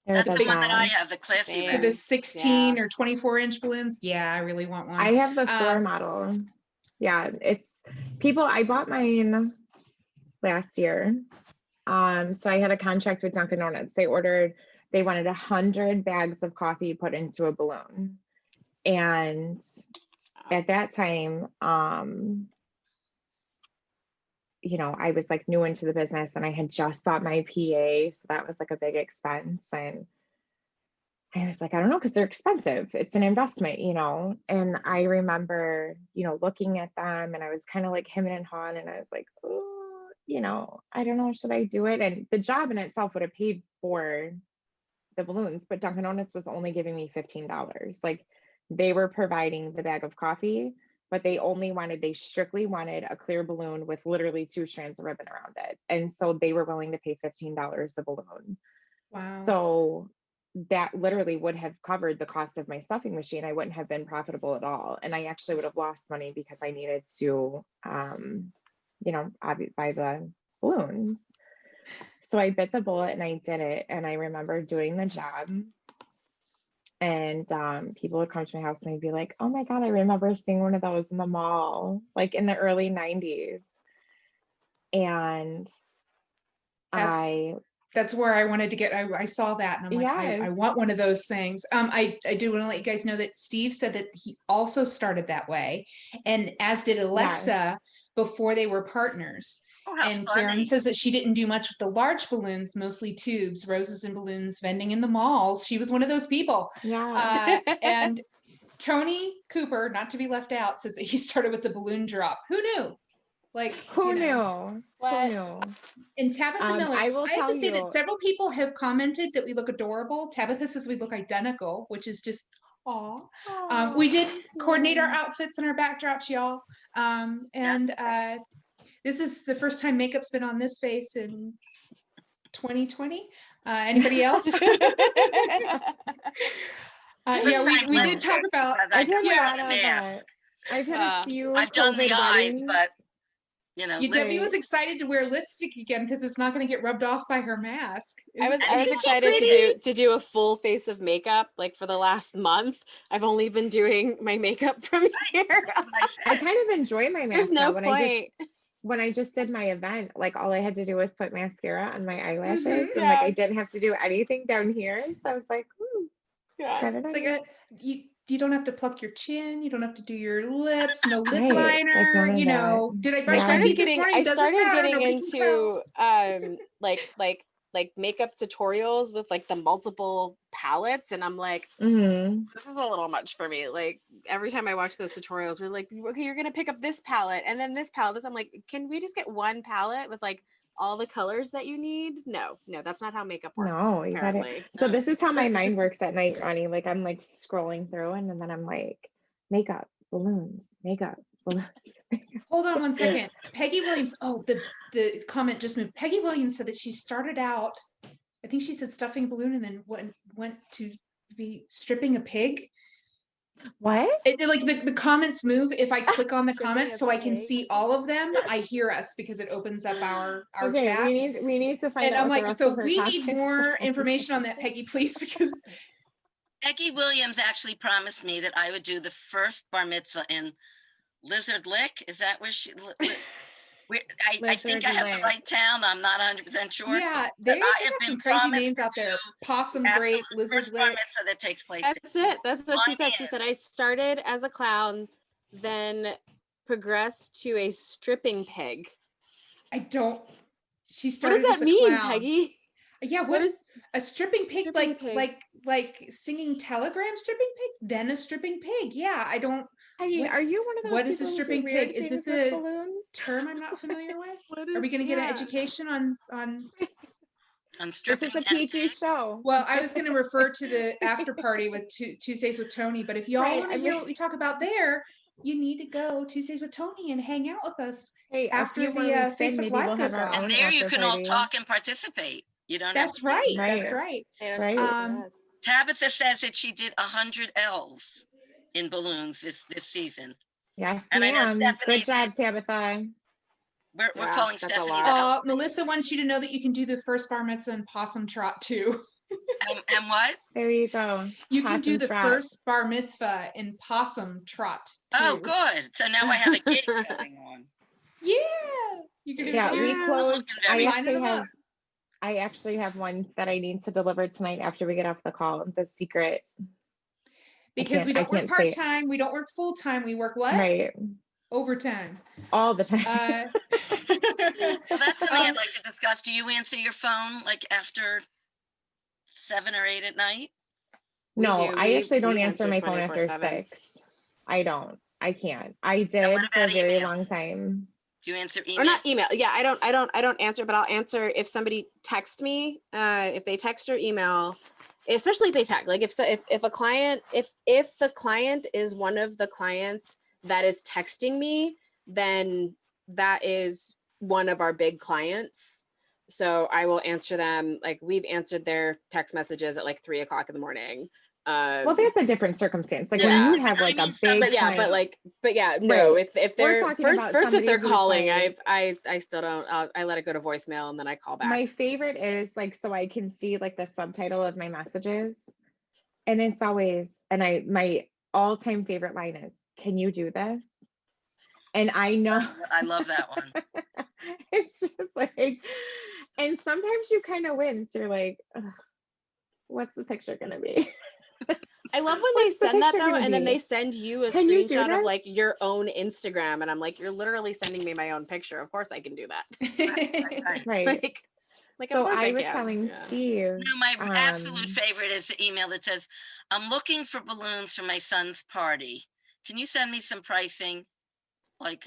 That's the one that I have, the classy for the 16 or 24-inch balloons. Yeah, I really want one. I have the 4 model. Yeah, it's people. I bought mine last year. So I had a contract with Dunkin' Donuts. They wanted 100 bags of coffee put into a balloon. And at that time, you know, I was like new into the business and I had just bought my PA. So that was like a big expense. And I was like, I don't know, because they're expensive. It's an investment, you know? And I remember, you know, looking at them and I was kind of like hemming and hawing and I was like, oh, you know, I don't know, should I do it? And the job in itself would have paid for the balloons, but Dunkin' Donuts was only giving me $15. Like they were providing the bag of coffee, but they strictly wanted a clear balloon with literally 2 strands of ribbon around it. And so they were willing to pay $15 a balloon. Wow. So that literally would have covered the cost of my stuffing machine. I wouldn't have been profitable at all. And I actually would have lost money because I needed to, you know, buy the balloons. So I bit the bullet and I did it. And I remember doing the job. And people would come to my house and they'd be like, oh my God, I remember seeing one of those in the mall, like in the early 90s. And that's where I wanted to get, I saw that and I'm like, I want one of those things. I do want to let you guys know that Steve said that he also started that way. And as did Alexa before they were partners. Oh, and Karen says that she didn't do much with the large balloons, mostly tubes, roses and balloons, vending in the malls. She was one of those people. Yeah. And Tony Cooper, not to be left out, says that he started with the balloon drop. Who knew? Like, who knew? What? Who knew? And Tabitha Miller, I have to say that you. several people have commented that we look adorable. Tabitha says we look identical, which is just aw. We did coordinate our outfits and our backdrops, y'all. This is the first time makeup's been on this face in 2020. Anybody else? Yeah, we did talk about. I've had a few. I've done the eyes, but you know, Debbie was excited to wear lipstick again because it's not going to get rubbed off by her mask. I was excited to do a full face of makeup. Like for the last month, I've only been doing my makeup from here. I kind of enjoy my mask. There's no point. When I just did my event, like all I had to do was put mascara on my eyelashes, and like I didn't have to do anything down here. So I was like, ooh, it's like you don't have to pluck your chin, you don't have to do your lips, no lip liner. Like you know, did I brush my teeth this morning? I started getting into like makeup tutorials with like the multiple palettes, and I'm like, this is a little much for me. Like every time I watch those tutorials, we're like, okay, you're gonna pick up this palette and then this palette. I'm like, can we just get one palette with like all the colors that you need? No, that's not how makeup works. No, you got it. So this is how my mind works at night, Ronnie. Like I'm like scrolling through and then I'm like, makeup, balloons, makeup, balloons. Hold on one second. Peggy Williams. Oh, the comment just moved. Peggy Williams said that she started out, I think she said stuffing a balloon and then went to be stripping a pig. What? Like the comments move if I click on the comments so I can see all of them. I hear us because it opens up our chat. We need to find out. And I'm like, so we need more information on that, Peggy, please, because Peggy Williams actually promised me that I would do the first bar mitzvah in Lizard Lick. Is that where she? I think I have the right town. I'm not 100% sure. Yeah, they have some crazy names out there. Possum Grape, Lizard Lick. That takes place. That's it. That's what she said. She said I started as a clown, then progressed to a stripping pig. She started. What does that mean, Peggy? Yeah, What what is a stripping pig, stripping pig? like singing Telegram stripping pig, then a stripping pig. Yeah, I don't. Hey, What are you one of those what is a people who do stripping pig? weird Is things this with a balloons? term I'm not familiar with? What Are we is going to get an yeah. education on On This stripping is a and PG show. Well, I was going to refer to the after party with Tuesdays with Tony, but if y'all Right, want to I hear mean- what we talk about there, you need to go Tuesdays with Tony and hang out with us Hey, a after few more the weeks in, Facebook maybe Live we'll have goes our off. and own there you after can all party. talk and participate. You don't have That's to. right. Right. That's right. They don't Right. have to listen to us. Tabitha says that she did 100 L's in balloons this season. Yes, And I know ma'am. Good Stephanie's- job, Tabitha. We're Yeah, calling that's a Stephanie lot. the Melissa wants you to know that you can do the first bar mitzvah and possum trot too. and what? There you go. You can do Possum the trot. first bar mitzvah in possum trot too. Oh, good. So now I have a gig going on. Yeah. You can do Yeah, we Yeah. closed. I'm looking very- Lining them up. I actually have one that I need to deliver tonight after we get off the call. The secret. because we I don't work can't say it. part-time, we don't work full-time, we work what? Right. Overtime. All the time. Well, that's something I'd like to discuss. Do you answer your phone like after 7 or 8 at night? No, I actually don't we answer my phone after 24/7. 6. I don't. I can't. I did what for a about very emails? long time. Do you answer email? Or not email. Yeah, I don't answer, but I'll answer if somebody texts me. If they text or email, especially if they text. Like if a client, if the client is one of the clients that is texting me, then that is one of our big clients. So I will answer them. Like we've answered their text messages at like 3 o'clock in the morning. Well, that's a different circumstance. Like Yeah, when you have I like a mean, big but yeah, client. but yeah, no. Right. If We're they're talking first about if somebody they're who's calling, like- I still don't. I let it go to voicemail and then I call back. My favorite is like, so I can see like the subtitle of my messages. And it's always, my all-time favorite line is, "Can you do this?" And I know I love that one. it's just like, and sometimes you kind of win. So you're like, ugh, what's the picture gonna be? I love when they What's the send that picture though, gonna and then be? they send you a Can you do screenshot of this? like your own Instagram, and I'm like, you're literally sending me my own picture. Of course I can do that. Right. Right. Like So of course I was can. telling Yeah. Steve, No, my absolute um, favorite is the email that says, "I'm looking for balloons for my son's party. Can you send me some pricing?" Like,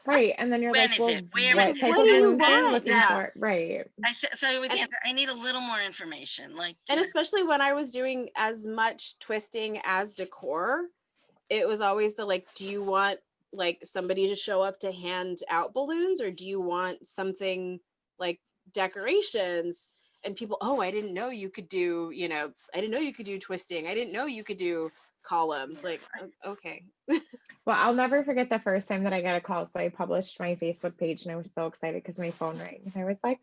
right. And then you're When like, is well, it? Where what is it? type What of do you balloons are you want? looking Yeah. for? Right. so I always And- answer, I need a little more information. Like, And especially when I was doing as much twisting as decor, it was always the like, do you want like somebody to show up to hand out balloons, or do you want something like decorations? And people, oh, I didn't know you could do, I didn't know you could do twisting. I didn't know you could do columns. Like, okay. Well, I'll never forget the first time that I got a call. So I published my Facebook page and I was so excited because my phone rang. And I was like,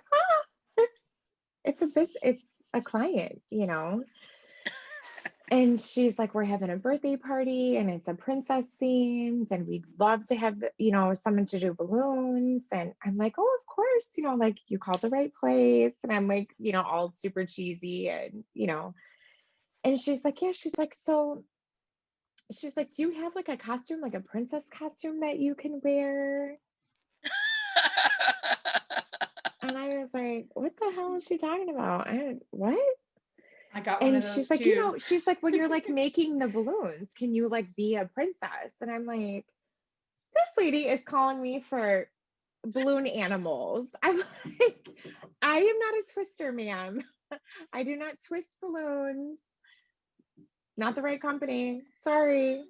it's a client, And she's like, we're having a birthday party and it's a princess themed and we'd love to have, someone to do balloons. And I'm like, oh, of course, like you called the right place. And I'm like, all super cheesy and, and she's like, yeah, she's like, do you have like a costume, like a princess costume that you can wear? And I was like, what the hell is she talking about? What? I got one And of those she's like, too. she's like, when you're like making the balloons, can you like be a princess? And I'm like, this lady is calling me for balloon animals. I'm like, I am not a twister, ma'am. I do not twist balloons. Not the right company. Sorry.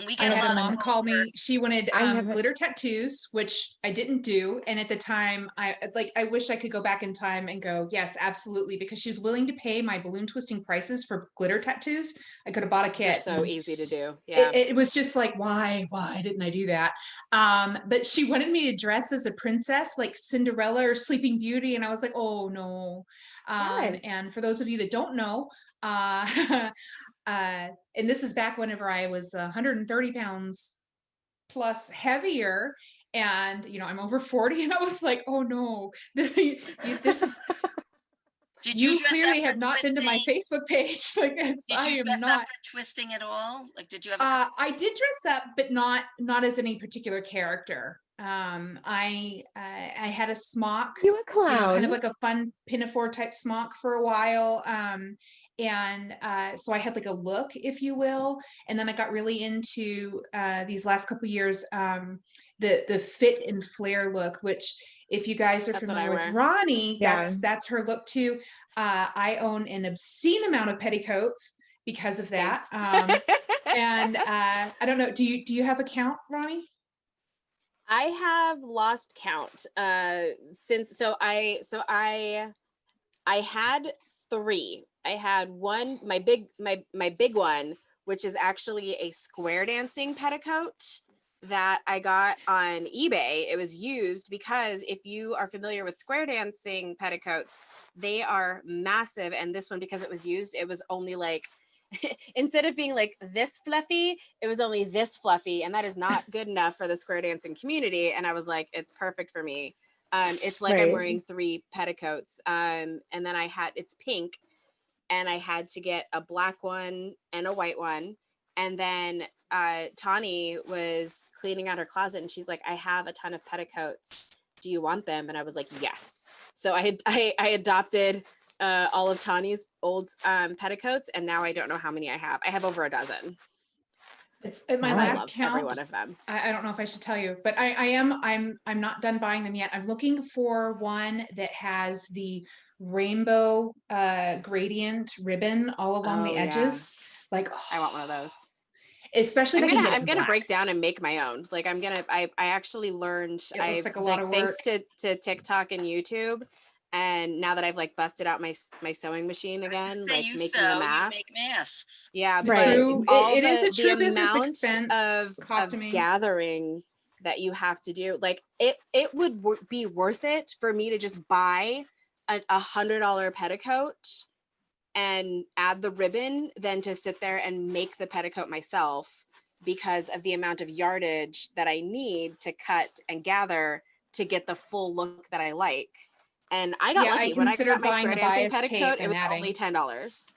we I get a had lot a of mom call me. She wanted I haven't- glitter tattoos, which I didn't do. And at the time, I wish I could go back in time and go, yes, absolutely, because she was willing to pay my balloon twisting prices for glitter tattoos. I could have bought a kit. Just so easy to do. Yeah. It was just like, why didn't I do that? But she wanted me to dress as a princess, like Cinderella or Sleeping Beauty. And I was like, oh no. Yes. And for those of you that don't know, and this is back whenever I was 130 pounds plus heavier. And, I'm over 40 and I was like, oh no, this is, Did you dress clearly up for have not been to my twisting? Facebook page. Like Did I you am dress not. up for twisting at all? Like, did you have I did dress up, but not as any particular character. I had a smock, You a clown. kind of like a fun pinafore type smock for a while. And so I had like a look, if you will. And then I got really into these last couple years, the fit and flare look, which if you guys are That's what I familiar with wear. Ronnie, Yeah. that's her look too. I own an obscene amount of petticoats because of Same. that. And I don't know, do you have a count, Ronnie? I have lost count since I had three. I had one, my big one, which is actually a square dancing petticoat that I got on eBay. It was used because if you are familiar with square dancing petticoats, they are massive. And this one, because it was used, it was only like instead of being like this fluffy, it was only this fluffy, and that is not good enough for the square dancing community. And I was like, it's perfect for me. It's like I'm Right. wearing three petticoats. And then it's pink, and I had to get a black one and a white one. And then Tawny was cleaning out her closet, and she's like, I have a ton of petticoats. Do you want them? And I was like, yes. So I adopted all of Tawny's old petticoats, and now I don't know how many I have. I have over a dozen. It's at my Wow. I last love count. every one of them. I don't know if I should tell you, but I'm not done buying them yet. I'm looking for one that has the rainbow gradient ribbon all along the Oh, yeah. edges. Like, I want one of those. especially if I can get it I'm gonna black. break down and make my own. Like I actually learned It looks like a lot of thanks to TikTok and YouTube. And now that I've like busted out my sewing machine again, Say like you making sew, the you masks. make masks. Yeah, Right. but True. all It is a the true business amount expense, of costuming. gathering that you have to do, like it would be worth it for me to just buy a $100 petticoat and add the ribbon than to sit there and make the petticoat myself, because of the amount of yardage that I need to cut and gather to get the full look that I like. And I got Yeah, lucky I when I considered got my buying square the dancing bias tape petticoat, it and was adding. only $10.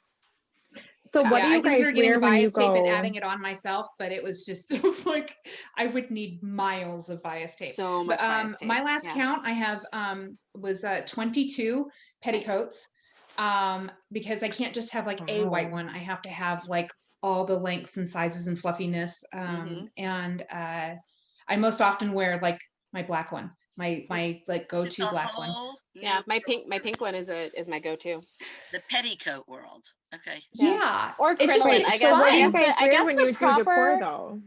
So what do I you guys considered getting wear the when you bias tape and go? adding it on myself, but it was just it was like I would need miles of bias tape. So much But bias tape. my last Yeah. count I have was 22 petticoats. Because I can't just have like a white Wow. one. I have to have like all the lengths and sizes and fluffiness. And I most often wear like my black one, my like It's go-to a black one. whole Yeah, new my pink one is my go-to. the petticoat world. Okay. Yeah. Or It's just crinoline. it's I guess So what fun. do you I guys guess wear when the you do decor though?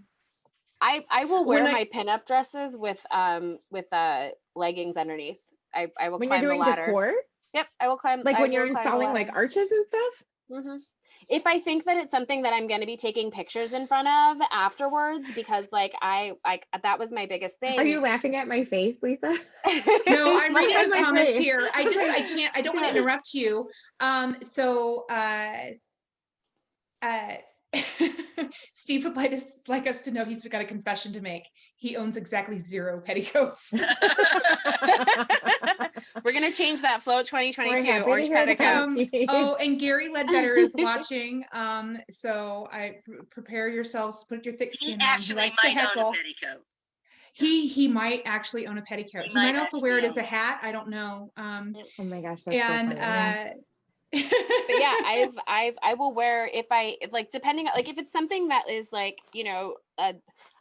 I will When wear I- my pinup dresses with leggings underneath. I will When you're climb the doing ladder. decor? Yep, I will climb. Like I when you're will climb the installing like ladder. arches and stuff? Mhm. If I think that it's something that I'm going to be taking pictures in front of afterwards, because like that was my biggest thing. Are you laughing at my face, Lisa? No, I'm reading I'm the like, comments wait. here. I can't, I don't want to interrupt you. So Steve would like us to know he's got a confession to make. He owns exactly 0 petticoats. We're going to change that. Float 2022 We're happy to orange hear that. petticoats. Oh, and Gary Ledbetter is watching. So prepare yourselves to put your thick He skin on. He actually likes to might own heckle. a petticoat. He might actually own a petticoat. He might might also wear it actually as a own it. hat. I don't know. Oh my gosh, that's And so funny. Yeah. But yeah, I will wear if like depending on like if it's something that is like, you know, I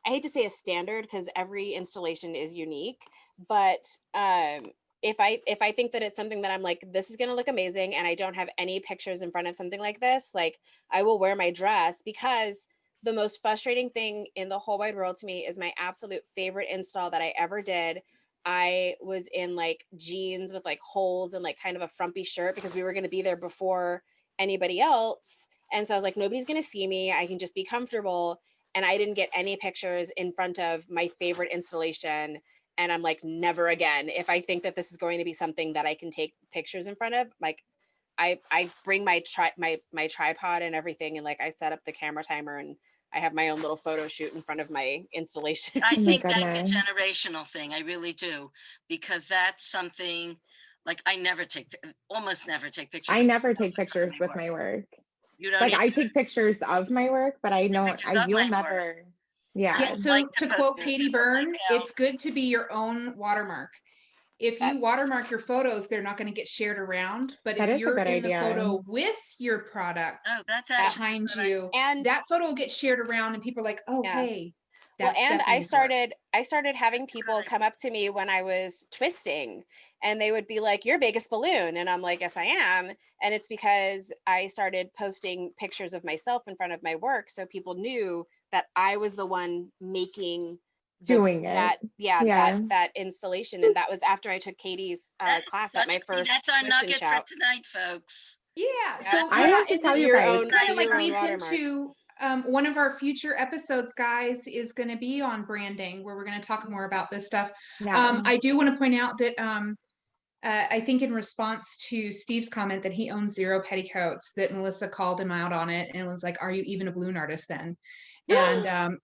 hate to say a standard because every installation is unique, but if I think that it's something that I'm like, this is going to look amazing and I don't have any pictures in front of something like this, like I will wear my dress, because the most frustrating thing in the whole wide world to me is my absolute favorite install that I ever did. I was in like jeans with like holes and like kind of a frumpy shirt because we were going to be there before anybody else. And so I was like, nobody's going to see me. I can just be comfortable. And I didn't get any pictures in front of my favorite installation. And I'm like, never again. If I think that this is going to be something that I can take pictures in front of, like I bring my tripod and everything. And like, I set up the camera timer and I have my own little photo shoot in front of my installation. I Oh my think that's a goodness. generational thing. I really do, because that's something like I almost never take pictures. I of never myself take in front of pictures with work. my work. You don't Like even I take pictures of my work, but I know pictures of you'll my work. never. Yeah. Yeah, so like to to post quote your Katie Byrne, account. it's good to be your own watermark. If you That's- watermark your photos, they're not going to get shared around. But That if is a you're good in the idea. photo with your product Oh, that's actually behind a good idea. you, And that photo will get shared around and people are like, oh, Yeah. hey, well, that's and Stephanie's work. I started having people Good come up to me when I was twisting, and they would be like, "You're Vegas Balloon," and I'm like, "Yes, I am." And it's because I started posting pictures of myself in front of my work, so people knew that I was the one making Doing it. Yeah. that installation, and that was after I took Katie's That is class at my such- see, first that's our twist and nugget for shout. tonight, folks. Yeah. Yeah, So I yeah, have to and tell this you guys. kind of Do like your own leads watermark. into one of our future episodes, guys, is going to be on branding, where we're going to talk more about this stuff. Yeah. I do want to point out that I think in response to Steve's comment that he owns Zero Petticoats, that Melissa called him out on it and was like, "Are you even a balloon artist then?" And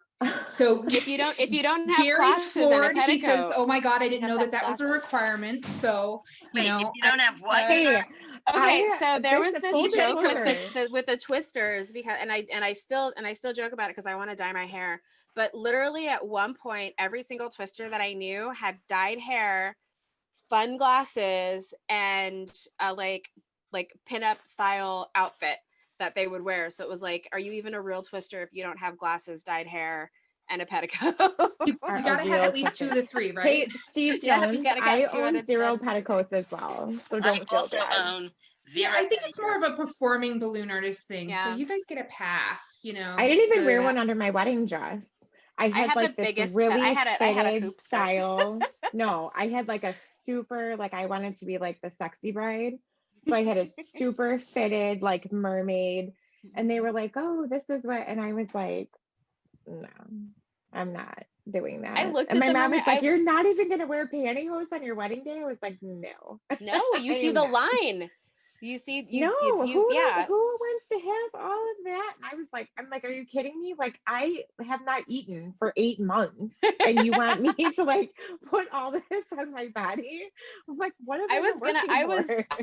so If you don't have Gary's classes and a floored. He says, petticoat, "Oh my God, I didn't have know to have that was a glasses. requirement." So you Wait, know, if you don't have what? Hey, Okay, so there was this this full joke disclosure. with the twisters, because and I still joke about it because I want to dye my hair. But literally at one point, every single twister that I knew had dyed hair, fun glasses, and a like pinup style outfit that they would wear. So it was like, are you even a real twister if you don't have glasses, dyed hair, and a petticoat? you Are gotta a have real at least 2 twister. of the 3, right? Hey, Steve Yeah, you Jones, gotta get I 2 out own of Zero 10. petticoats as well, so I don't feel also bad. own Yeah, zero. I think it's more of a performing balloon artist thing. So Yeah. you guys get a pass, you know. I didn't even wear the- one under my wedding dress. I had had like the this biggest really I had a fitted hoop skirt. style. No, I had like a super, like I wanted to be like the sexy bride. So I had a super fitted like mermaid. And they were like, "Oh, this is what," and I was like, "No, I'm not doing that." I looked and at my the mom mermaid. was like, "You're not even gonna wear pantyhose on your wedding day?" I was like, "No." No, you I see am the not. line. You see, No, you yeah. who wants to have all of that? And I was like, I'm like, are you kidding me? Like, I have not eaten for 8 months, and you want me to like put all this on my body? I'm like, what am I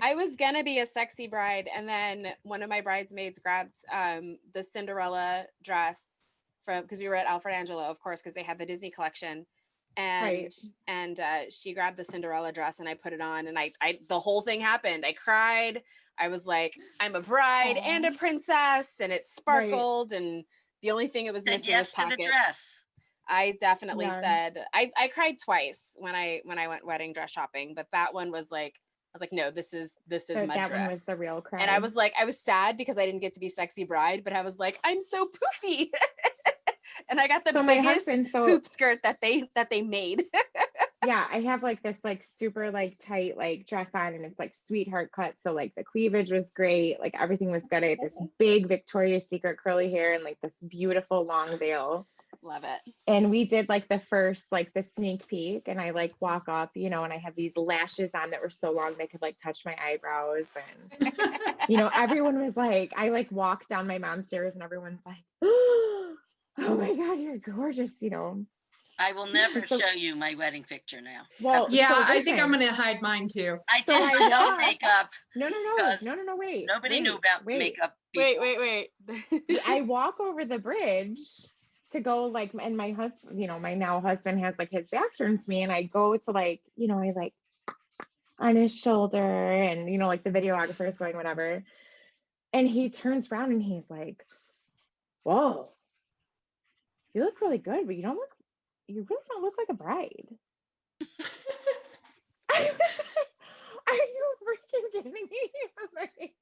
I was gonna be a sexy bride, and then one of my bridesmaids grabbed the Cinderella dress from, because we were at Alfred Angelo, of course, because they had the Disney collection. And she grabbed the Cinderella dress and I put it on, and I the whole thing happened. I cried. I was like, I'm a bride and a princess, and it sparkled, and the only thing it was Said missing yes was to the pockets. dress. I definitely Yeah. said I cried twice when I went wedding dress shopping, but that one was like, I was like, no, this is my that dress. one was the real cry. And I was like, I was sad because I didn't get to be sexy bride, but I was like, I'm so poofy. And I got the So my biggest husband- hoop skirt that they made. yeah, I have like this like super like tight like dress on, and it's like sweetheart cut. So like the cleavage was great, like everything was good. I had this big Victoria's Secret curly hair and like this beautiful long veil. Love it. And we did like the first like the sneak peek, and I like walk up, you know, and I have these lashes on that were so long they could like touch my eyebrows, and you know, everyone was like, I like walked down my mom's stairs and everyone's like, oh my God, you're gorgeous, you know. I will never So- show you my wedding picture now. Well, Yeah, so I think I'm listen. gonna hide mine too. I So did I my own walked- makeup. No, wait. Nobody knew wait, about wait. makeup. Wait. I walk over the bridge to go like, and my husband, you know, my now husband has like his back turns to me, and I go to like, you know, I like on his shoulder, and you know, like the videographer is going whatever, and he turns around and he's like, "Whoa, you look really good, but you really don't look like a bride." I was like, are you freaking kidding me? I'm like,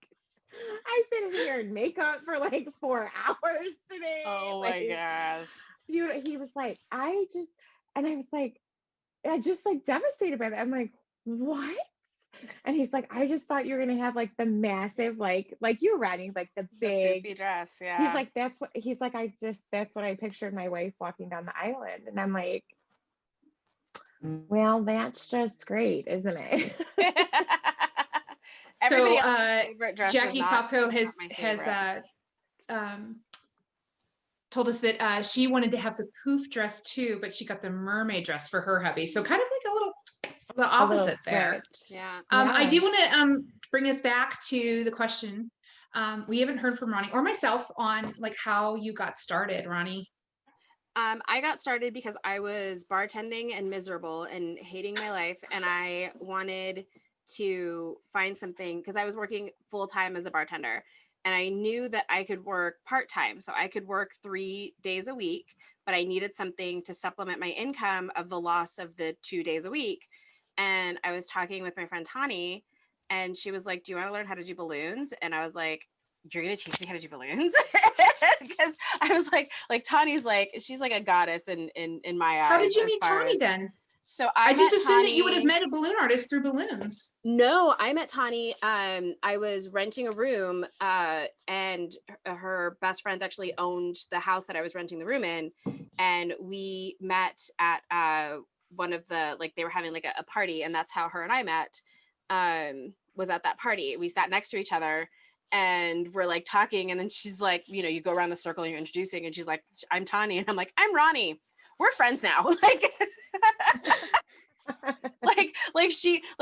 I've been in hair and makeup for like 4 hours today. Oh like, my gosh. Dude, he was like, I was like, I just like devastated by that. I'm like, what? And he's like, I just thought you were gonna have like the massive, like you were riding like the big poofy dress. Yeah. He's like, that's what I pictured my wife walking down the island. And I'm like, well, that's just great, isn't it? Everybody So, else's favorite dress was Jackie not- Sopko was has not my favorite. told us that she wanted to have the poof dress too, but she got the mermaid dress for her hubby. So kind of like the A little opposite there. switch. Yeah. I Yeah. do want to bring us back to the question. We haven't heard from Ronnie or myself on like how you got started, Ronnie. I got started because I was bartending and miserable and hating my life, and I wanted to find something because I was working full time as a bartender, and I knew that I could work part time, so I could work 3 days a week, but I needed something to supplement my income of the loss of the 2 days a week. And I was talking with my friend Tani, and she was like, "Do you want to learn how to do balloons?" And I was like, "You're gonna teach me how to do balloons?" Because I was like Tani's like, she's like a goddess in my eyes. How did you as mean far Tawny as- then? So I just met assumed that you would have Tani- met a balloon artist through balloons. No, I met Tani. I was renting a room, and her best friends actually owned the house that I was renting the room in, and we met at one of the they were having like a party, and that's how her and I met. Was at that party. We sat next to each other, and we're like talking, and then she's like, you go around the circle and you're introducing, and she's like, "I'm Tani," and I'm like, "I'm Ronnie. We're friends now."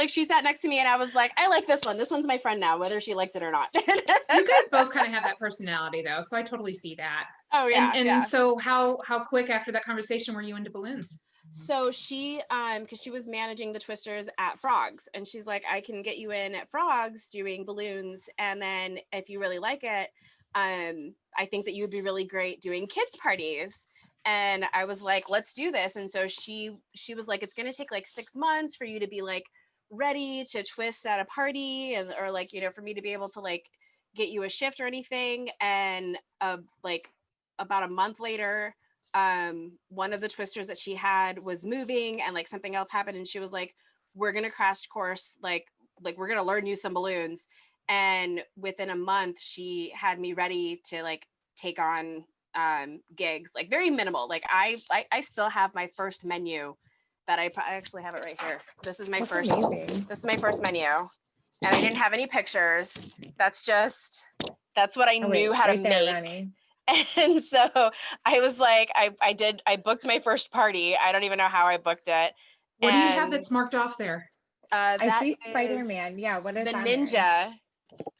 She sat next to me, and I was like, "I like this one. This one's my friend now, whether she likes it or not." You guys both kind of have that personality though, so I totally see that. Oh yeah, And yeah. so how quick after that conversation were you into balloons? So she, because she was managing the Twisters at Frogs, and she's like, "I can get you in at Frogs doing balloons, and then if you really like it, I think that you would be really great doing kids parties." And I was like, "Let's do this." And so she was like, "It's going to take like 6 months for you to be like ready to twist at a party, and or for me to be able to like get you a shift or anything." And about a month later, one of the Twisters that she had was moving, and like something else happened, and she was like, "We're gonna crash course, like we're gonna learn you some balloons." And within a month, she had me ready to like take on gigs, like very minimal. Like I still have my first menu that I actually have it right here. This is my That's first amazing. this is my first menu, and I didn't have any pictures. That's what I knew how to right there, make. Ronnie. And so I was like, I booked my first party. I don't even know how I booked it. What do you have that's marked off there? I see Spider-Man. Yeah, what is the on ninja? there?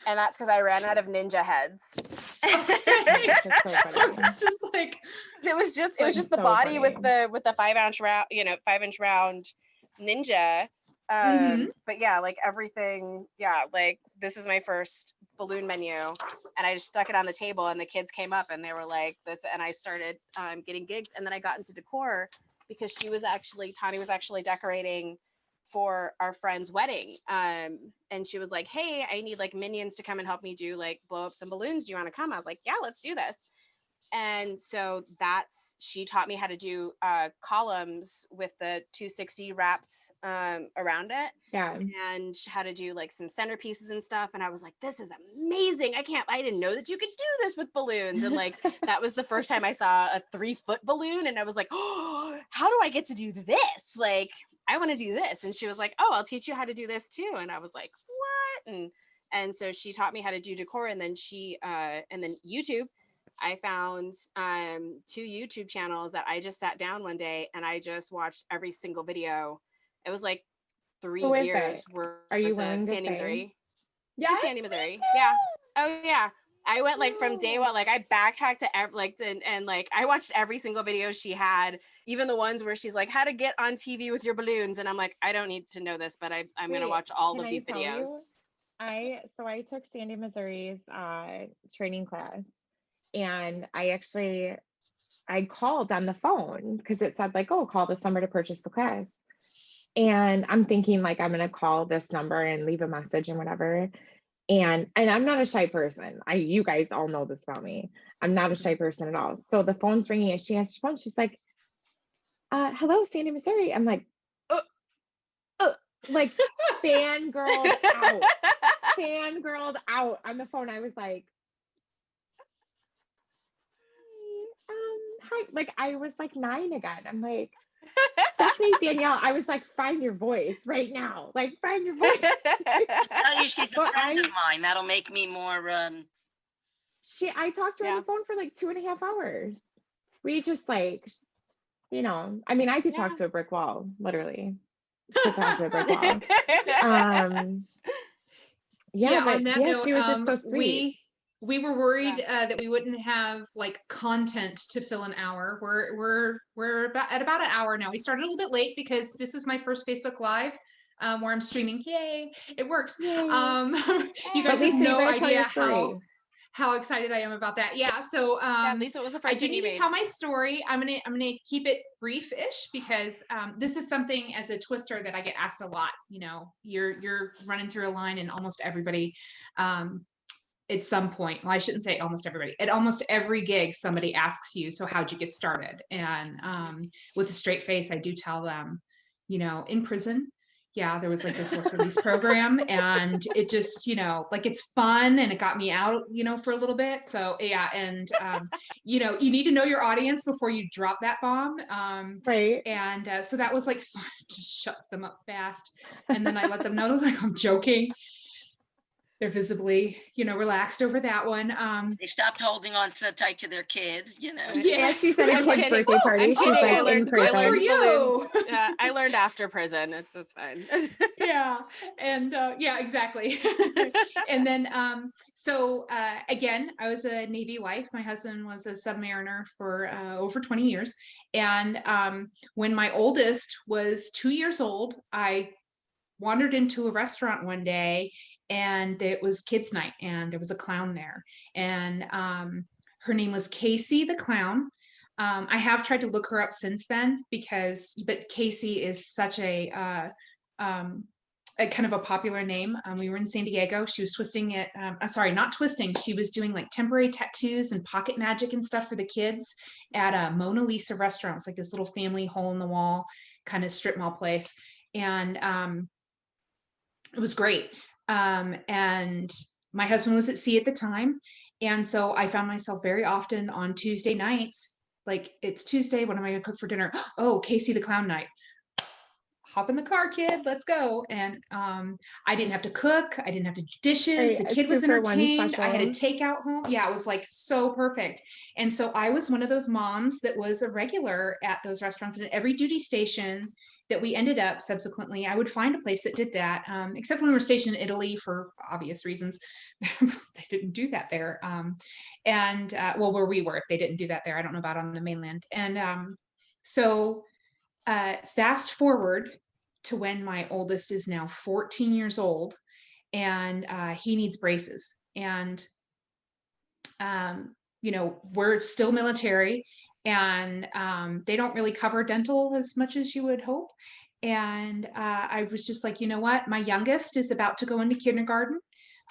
And that's because I ran out of ninja heads. That's so funny. It's just like It was just the so body funny. with the 5-inch round, 5-inch round ninja. But yeah, like everything. Yeah, like this is my first balloon menu, and I just stuck it on the table, and the kids came up and they were like this, and I started getting gigs, and then I got into decor because Tani was actually decorating for our friend's wedding, and she was like, "Hey, I need like minions to come and help me do like blow up some balloons. Do you want to come?" I was like, "Yeah, let's do this." And so she taught me how to do columns with the 260 wrapped around it. Yeah. And how to do like some centerpieces and stuff. And I was like, "This is amazing. I didn't know that you could do this with balloons." And like, that was the first time I saw a 3-foot balloon. And I was like, "Oh, how do I get to do this? Like, I want to do this." And she was like, "Oh, I'll teach you how to do this too." And I was like, "What?" And so she taught me how to do decor. And then and then YouTube, I found 2 YouTube channels that I just sat down one day and I just watched every single video. It was like 3 years worth Are you of willing to Sandy, say? Missouri. Yes, Sandy, Missouri. Yeah. Oh yeah. I went like from day one, like I backtracked to and like I watched every single video she had, even the ones where she's like, "How to get on TV with your balloons," and I'm like, I don't need to know this, but I'm gonna watch all of these videos. I took Sandy, Missouri's training class, and I called on the phone because it said like, "Oh, call this number to purchase the class." And I'm thinking like, I'm going to call this number and leave a message and whatever. And I'm not a shy person. You guys all know this about me. I'm not a shy person at all. So the phone's ringing and she answers the phone. She's like, "Hello, Sandy, Missouri." I'm like, like fangirled out on the phone. I was like, "Hi." Like I was like 9 again. I'm like, "Stephanie, Danielle," I was like, "Find your voice right now. Like find your voice." Tell you she's a friend of mine. That'll make me more. I talked to her on the phone for like 2.5 hours. We just like, I mean, I could talk to a brick wall, literally. Could talk to a brick wall. On that note, she was just so sweet. we were worried that we wouldn't have like content to fill an hour. We're about an hour now. We started a little bit late because this is my first Facebook Live where I'm streaming. Yay, it works. Yay. You guys Lisa, have no you gotta tell your idea story. how excited I am about that. Yeah. So Lisa, what was the I first do thing you need to made? tell my story. I'm gonna keep it brief-ish because this is something as a twister that I get asked a lot. You know, you're running through a line and almost everybody at some point, well, I shouldn't say almost everybody, at almost every gig, somebody asks you, so how'd you get started? And with a straight face, I do tell them, you know, in prison, yeah, there was like this work release program and it just, you know, like it's fun and it got me out, you know, for a little bit. So yeah. And, you know, you need to know your audience before you drop that bomb. Right. And so that was like fun, just shuts them up fast. And then I let them know like I'm joking. They're visibly, you know, relaxed over that one. They stopped holding on so tight to their kid, you know. Yeah, she said a I'm kid's like, birthday party. I'm She's kidding. like I learned, in prison. Good for you. balloons. Yeah, I learned after prison. It's fine. Yeah. And yeah, exactly. And then so again, I was a Navy wife. My husband was a submariner for over 20 years. And when my oldest was 2 years old, I wandered into a restaurant one day and it was kids night and there was a clown there and her name was Casey the clown. I have tried to look her up since then but Casey is such a kind of a popular name. We were in San Diego. She was twisting it. Sorry, not twisting. She was doing like temporary tattoos and pocket magic and stuff for the kids at a Mona Lisa restaurant. It's like this little family hole in the wall kind of strip mall place. And it was great. And my husband was at sea at the time. And so I found myself very often on Tuesday nights, like it's Tuesday, what am I gonna cook for dinner? Oh, Casey the Clown night. Hop in the car, kid, let's go. And I didn't have to cook. I didn't have to do dishes. Right, The a kid was 2-for-1 entertained. I had a special. takeout home. Yeah, it was like so perfect. And so I was one of those moms that was a regular at those restaurants. And at every duty station that we ended up subsequently, I would find a place that did that. Except when we were stationed in Italy for obvious reasons. They didn't do that there. Well, where we were, they didn't do that there. I don't know about on the mainland. And so fast forward to when my oldest is now 14 years old and he needs braces. And, you know, we're still military and they don't really cover dental as much as you would hope. And I was just like, you know what? My youngest is about to go into kindergarten.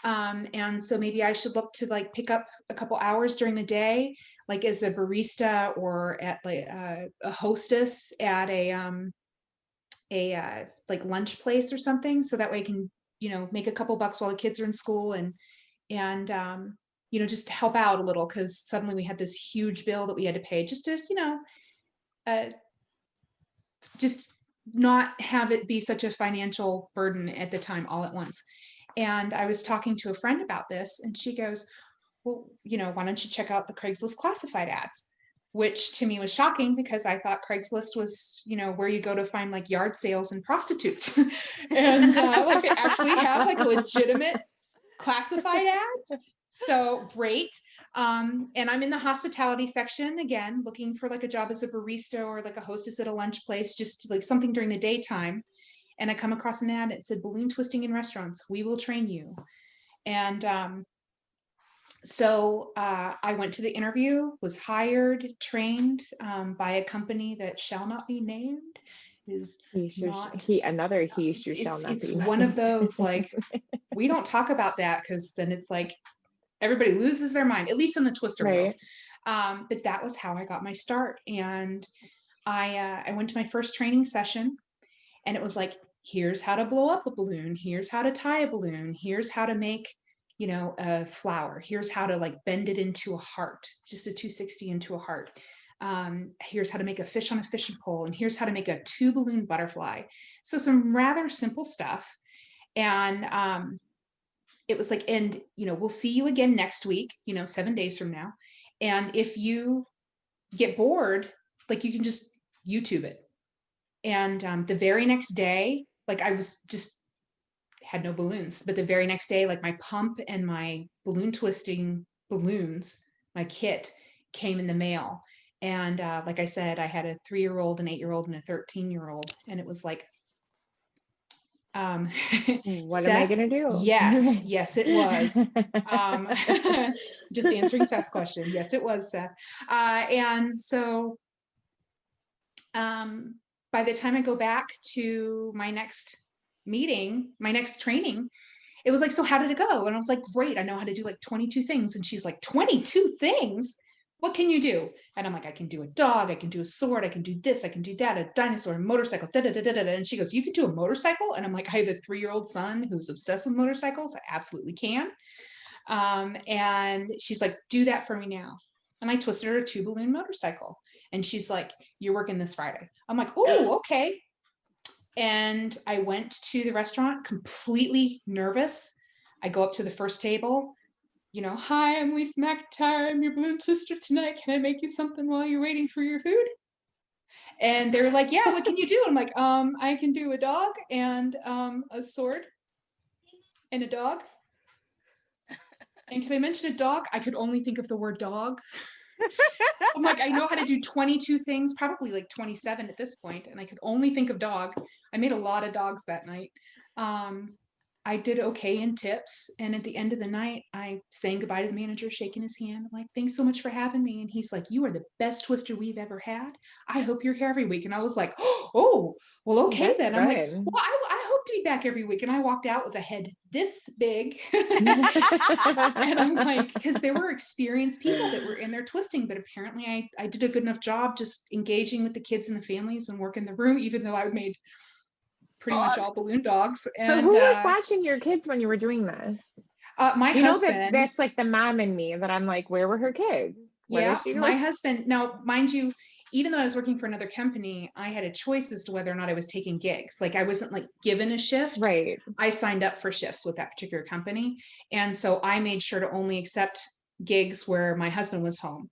And so maybe I should look to like pick up a couple hours during the day, like as a barista or at like a hostess at a like lunch place or something. So that way I can, you know, make a couple bucks while the kids are in school and you know, just help out a little because suddenly we had this huge bill that we had to pay just to, you know, just not have it be such a financial burden at the time all at once. And I was talking to a friend about this and she goes, well, you know, why don't you check out the Craigslist classified ads? Which to me was shocking because I thought Craigslist was, you know, where you go to find like yard sales and prostitutes. And like they actually have like legitimate classified ads. So great. And I'm in the hospitality section again, looking for like a job as a barista or like a hostess at a lunch place, just like something during the daytime. And I come across an ad that said balloon twisting in restaurants. We will train you. And so I went to the interview, was hired, trained by a company that shall not be named. Is Another he who shall not be it's named. one of those like we don't talk about that because then it's like everybody loses their mind, at least in the twister world. But that was how I got my start. And I went to my first training session and it was like, here's how to blow up a balloon. Here's how to tie a balloon. Here's how to make, you know, a flower. Here's how to like bend it into a heart, just a 260 into a heart. Here's how to make a fish on a fishing pole. And here's how to make a 2-balloon butterfly. So some rather simple stuff. And it was like, and, you know, we'll see you again next week, you know, 7 days from now. And if you get bored, like you can just YouTube it. And the very next day, like I was just had no balloons, but the very next day, like my pump and my balloon twisting balloons, my kit came in the mail. And like I said, I had a 3-year-old, an 8-year-old, and a 13-year-old. And it was like, What am I Seth, gonna do? yes, it was. Just answering Seth's question. Yes, it was, Seth. And so by the time I go back to my next meeting, my next training, it was like, so how did it go? And I was like, great, I know how to do like 22 things. And she's like, 22 things? What can you do? And I'm like, I can do a dog, I can do a sword, I can do this, I can do that, a dinosaur, a motorcycle, da da da da da. And she goes, you can do a motorcycle? And I'm like, I have a 3-year-old son who's obsessed with motorcycles. I absolutely can. And she's like, do that for me now. And I twisted her a 2-balloon motorcycle. And she's like, you're working this Friday. I'm like, oh, okay. And I went to the restaurant completely nervous. I go up to the first table, you know, hi, I'm Lisa McIntyre. I'm your balloon twister tonight. Can I make you something while you're waiting for your food? And they're like, yeah, what can you do? I'm like, I can do a dog and a sword and a dog. And can I mention a dog? I could only think of the word dog. I'm like, I know how to do 22 things, probably like 27 at this point, and I could only think of dog. I made a lot of dogs that night. I did okay in tips, and at the end of the night, I sang goodbye to the manager, shaking his hand. I'm like, thanks so much for having me. And he's like, you are the best twister we've ever had. I hope you're here every week. And I was like, oh, well, okay That's then. I'm like, good. well, I hope to be back every week. And I walked out with a head this big. And I'm like, because there were experienced people that were in there twisting, but apparently I did a good enough job just engaging with the kids and the families and working the room, even though I made pretty much all balloon dogs. So And who was watching your kids when you were doing this? my You know husband. that that's like the mom in me that I'm like, where were her kids? What Yeah, is she doing? my husband. Now, mind you, even though I was working for another company, I had a choice as to whether or not I was taking gigs. Like I wasn't like given a shift. Right. I signed up for shifts with that particular company. And so I made sure to only accept gigs where my husband was home.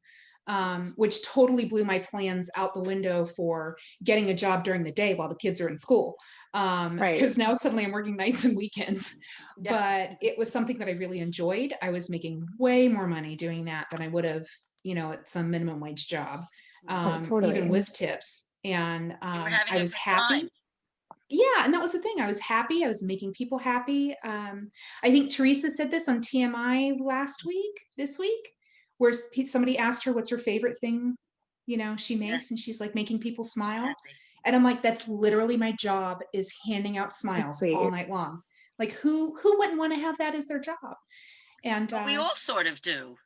Which totally blew my plans out the window for getting a job during the day while the kids are in school. Right. Because now suddenly I'm working nights and weekends. But it was something that I really enjoyed. I was making way more money doing that than I would have, you know, at some minimum wage job, Totally. even with tips. And You were having I a was good happy. time. Yeah, and that was the thing. I was happy. I was making people happy. I think Teresa said this on TMI this week, where somebody asked her what's her favorite thing, you know, she makes, and she's like making people smile. Happy. And I'm like, that's literally my job, is handing out smiles Sweet. all night long. Like who wouldn't want to have that as their job? And But we all sort of do.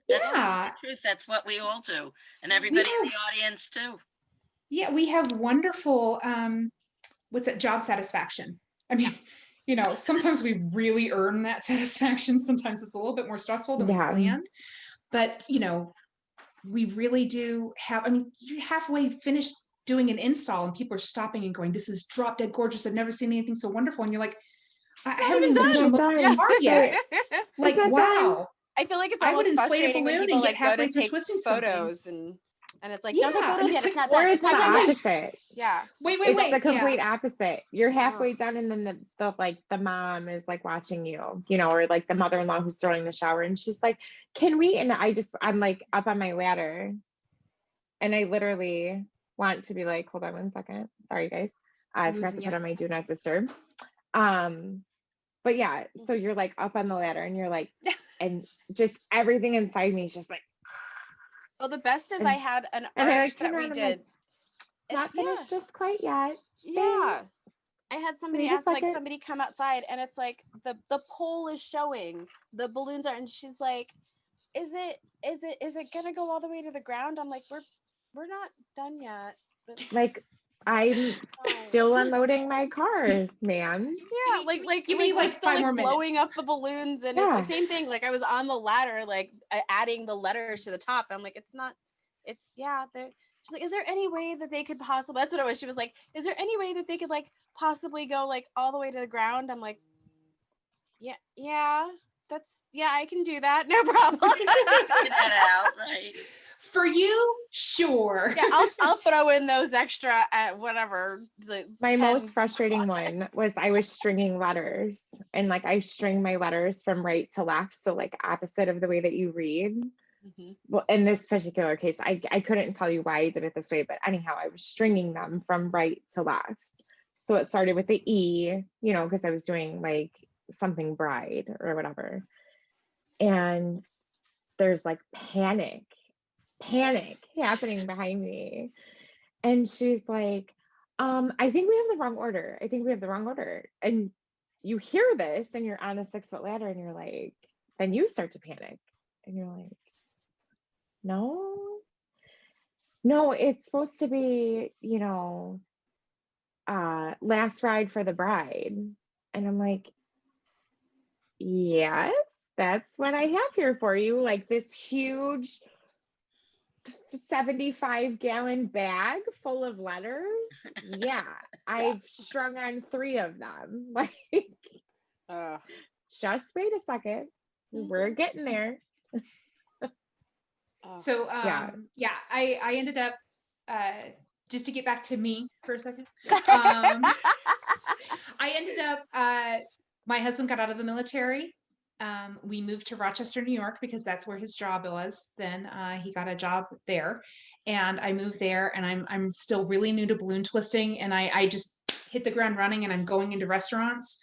That's yeah, the truth. That's what we all do. And everybody in the audience too. yeah, we have wonderful what's that, job satisfaction. I mean, you know, sometimes we really earn that satisfaction. Sometimes it's a little bit more stressful than we planned. But, you know, we really do have, I mean, you're halfway finished doing an install and people are stopping and going, this is drop dead gorgeous. I've never seen anything so wonderful. And you're like, I haven't even finished the part yet. Like, wow. I feel like it's I would almost inflate a frustrating when balloon people and get like go halfway to through take twisting photos and it's like, Yeah, don't take and photos it's yet. It's like, not done. Or It's it's not the done yet. opposite. Yeah. Wait, It's the complete yeah. opposite. You're halfway done and then the like the mom is like watching you, you know, or like the mother-in-law who's throwing the shower and she's like, can we? And I'm like up on my ladder and I literally want to be like, hold on one second. Sorry guys. I forgot to put on my do not disturb. But yeah, so you're like up on the ladder and you're like, and just everything inside me is just like, well, the best is I had an and I, like, arch that turn we around, I'm did. like, not finished just quite yet. Yeah. I had somebody Wait a ask, like, second. somebody come outside and it's like the pole is showing, the balloons are, and she's like, is it gonna go all the way to the ground? I'm like, we're not done yet. Like I'm still unloading my car, man. Yeah, like give me we're like still 5 more like blowing minutes. up the balloons, and Yeah. it's the same thing. Like I was on the ladder, like adding the letters to the top. I'm like, it's not, it's yeah. She's like, is there any way that they could possibly? That's what it was. She was like, is there any way that they could like possibly go like all the way to the ground? I'm like, yeah, I can do that, no problem. Get that out, right? For you, sure. Yeah, I'll throw in those extra whatever. My 10 most frustrating one comments. was I was stringing letters, and like I string my letters from right to left, so like opposite of the way that you read. Mhm. Well, in this particular case, I couldn't tell you why I did it this way, but anyhow, I was stringing them from right to left. So it started with the E, you know, because I was doing like something bride or whatever. And there's like panic happening behind me. And she's like, I think we have the wrong order. I think we have the wrong order. And you hear this and you're on a 6-foot ladder and you're like, then you start to panic. And you're like, no, it's supposed to be, you know, last ride for the bride. And I'm like, yes, that's what I have here for you. Like this huge 75-gallon bag full of letters. Yeah, I've strung on 3 of them. Like, Ugh. just wait a second. We're getting there. Ugh. So Yeah. I ended up just to get back to me for a second. I ended up my husband got out of the military. We moved to Rochester, New York, because that's where his job was. Then he got a job there, and I moved there. And I'm still really new to balloon twisting, and I just hit the ground running. And I'm going into restaurants,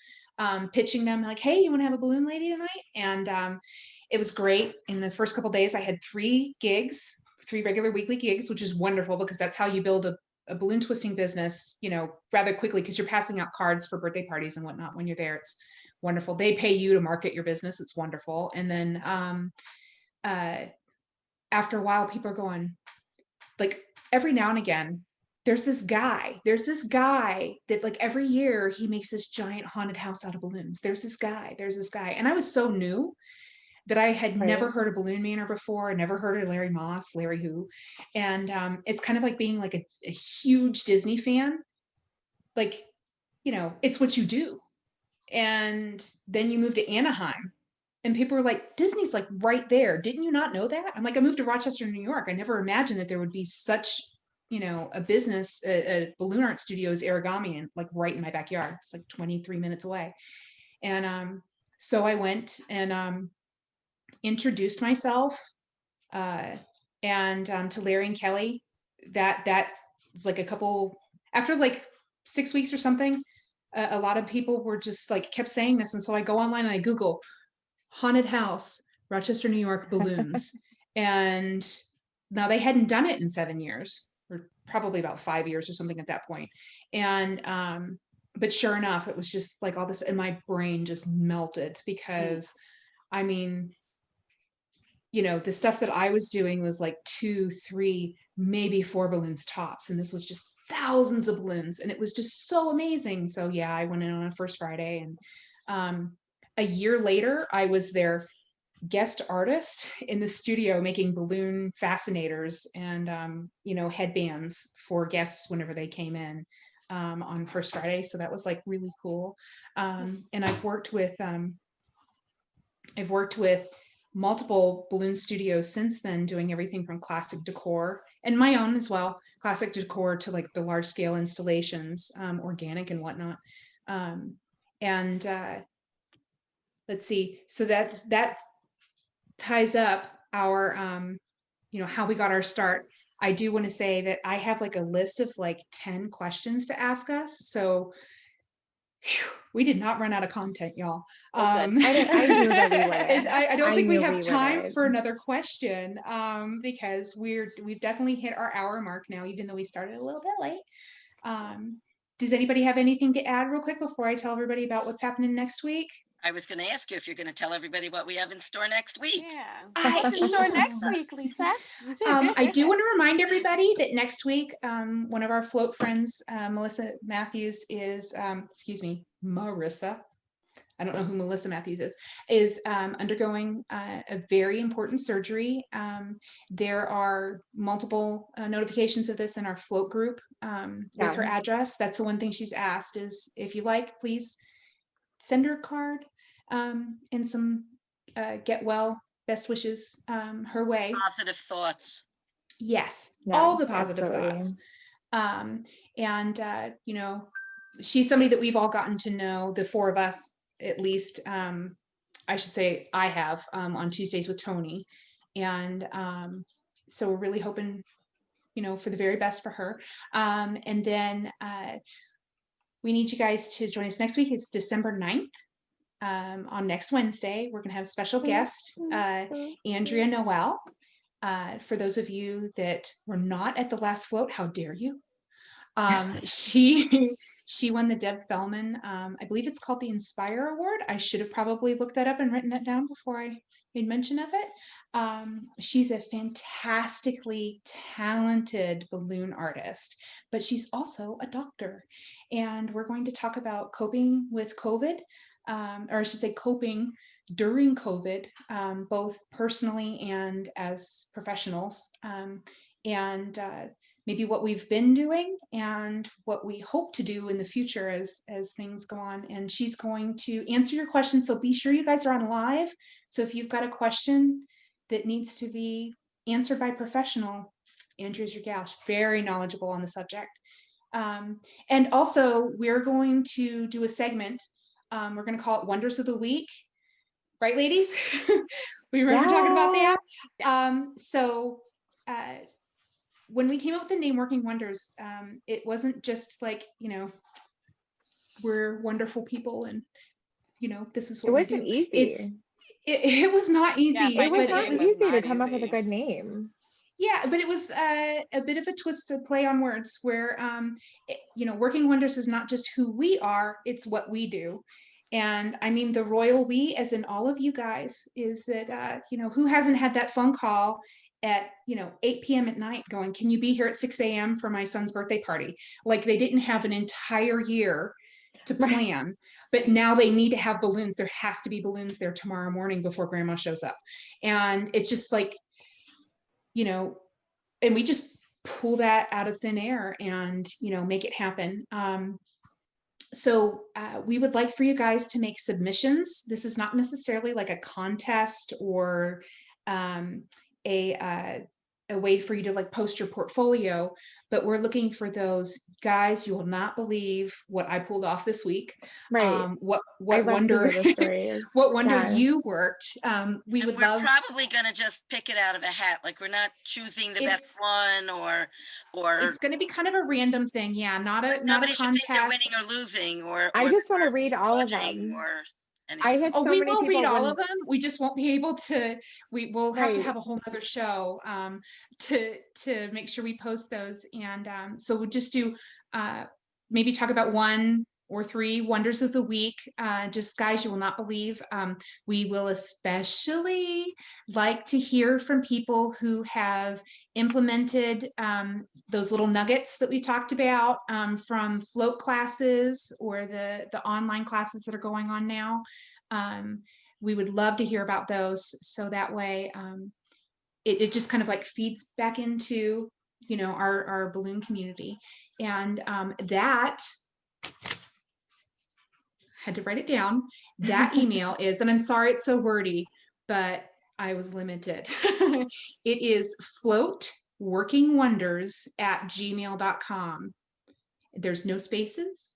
pitching them like, "Hey, you want to have a balloon lady tonight?" And it was great. In the first couple of days, I had 3 gigs, 3 regular weekly gigs, which is wonderful because that's how you build a balloon twisting business, you know, rather quickly, because you're passing out cards for birthday parties and whatnot when you're there. It's wonderful. They pay you to market your business. It's wonderful. And then after a while, people are going, like, every now and again, there's this guy that like every year he makes this giant haunted house out of balloons. There's this guy. And I was so new that I had never Right. heard of Balloon Manor before. I never heard of Larry Moss, Larry Who. And it's kind of like being like a huge Disney fan. Like, you know, it's what you do. And then you move to Anaheim, and people were like, Disney's like right there. Didn't you not know that? I'm like, I moved to Rochester, New York. I never imagined that there would be such, you know, a business, a balloon art studio as Origami, and like right in my backyard. It's like 23 minutes away. And so I went and introduced myself and to Larry and Kelly. That was like a couple, after like 6 weeks or something. A lot of people were just like kept saying this, and so I go online and I Google haunted house, Rochester, New York, balloons. And now they hadn't done it in 7 years, or probably about 5 years or something at that point. And but sure enough, it was just like all this, and my brain just melted because I mean, you know, the stuff that I was doing was like 2, 3, maybe 4 balloons tops. And this was just thousands of balloons. And it was just so amazing. So yeah, I went in on a first Friday, and a year later, I was their guest artist in the studio making balloon fascinators and, you know, headbands for guests whenever they came in on first Friday. So that was like really cool. And I've worked with multiple balloon studios since then, doing everything from classic decor and my own as well, classic decor to like the large scale installations, organic and whatnot. And let's see, so that ties up our, you know, how we got our start. I do want to say that I have like a list of like 10 questions to ask us. So whew, we did not run out of content, y'all. Oh, good. I knew that we And wouldn't. I don't I think we knew have we time wouldn't. for another question, because we've definitely hit our hour mark now, even though we started a little bit late. Does anybody have anything to add real quick before I tell everybody about what's happening next week? I was going to ask you if you're going to tell everybody what we have in store next week. Yeah. What's in store next week, Lisa? I do want to remind everybody that next week, one of our float friends, Melissa Matthews, is, excuse me, Marissa. I don't know who Melissa Matthews is undergoing a very important surgery. There are multiple notifications of this in our float group with her address. That's the one thing she's asked is, if you like, please send her a card and some get well, best wishes her way. Positive thoughts. Yes, all Yes, the positive absolutely. thoughts. And you know, she's somebody that we've all gotten to know, the four of us at least. I should say I have on Tuesdays with Tony. And so we're really hoping, you know, for the very best for her. And then we need you guys to join us next week. It's December 9th. On next Wednesday, we're going to have a special guest, Andrea Noel. For those of you that were not at the last float, how dare you? She won the Deb Fellman, I believe it's called the Inspire Award. I should have probably looked that up and written that down before I made mention of it. She's a fantastically talented balloon artist, but she's also a doctor. And we're going to talk about coping with COVID, or I should say coping during COVID, both personally and as professionals. And maybe what we've been doing and what we hope to do in the future as things go on. And she's going to answer your questions. So be sure you guys are on live. So if you've got a question that needs to be answered by a professional, Andrea's your gal. She's very knowledgeable on the subject. And also we're going to do a segment. We're going to call it Wonders of the Week. Right, ladies? We remember talking about that. So when we came up with the name Working Wonders, it wasn't just like, you know, we're wonderful people and, you know, this is what we do. It wasn't easy. It was not easy. Yeah, It was but not it was easy to come up with a good name. Yeah, but it was a bit of a twist to play on words where, you know, Working Wonders is not just who we are, it's what we do. And I mean, the royal we, as in all of you guys, is that, you know, who hasn't had that phone call at, you know, 8 p.m. at night going, can you be here at 6 a.m. for my son's birthday party? Like they didn't have an entire year to plan, but now they need to have balloons. There has to be balloons there tomorrow morning before grandma shows up. And it's just like, you know, and we just pull that out of thin air and, you know, make it happen. So we would like for you guys to make submissions. This is not necessarily like a contest or a way for you to like post your portfolio, but we're looking for those guys. You will not believe what I pulled off this week. Right. What wonder what wonder you worked. We would love. We're probably going to just pick it out of a hat. Like we're not choosing the best one or it's going to be kind of a random thing. Yeah. Not a nobody contest. should think they're winning or losing or I just want to read all of them. I had so we many will people read all of them. We just won't be able to. We will have to have a whole nother show to make sure we post those. And so we'll just do maybe talk about 1 or 3 wonders of the week. Just guys, you will not believe. We will especially like to hear from people who have implemented those little nuggets that we talked about from float classes or the online classes that are going on now. We would love to hear about those. So that way it just kind of like feeds back into, you know, our balloon community. And that, had to write it down. That email is, and I'm sorry it's so wordy, but I was limited. It is floatworkingwonders@gmail.com. There's no spaces.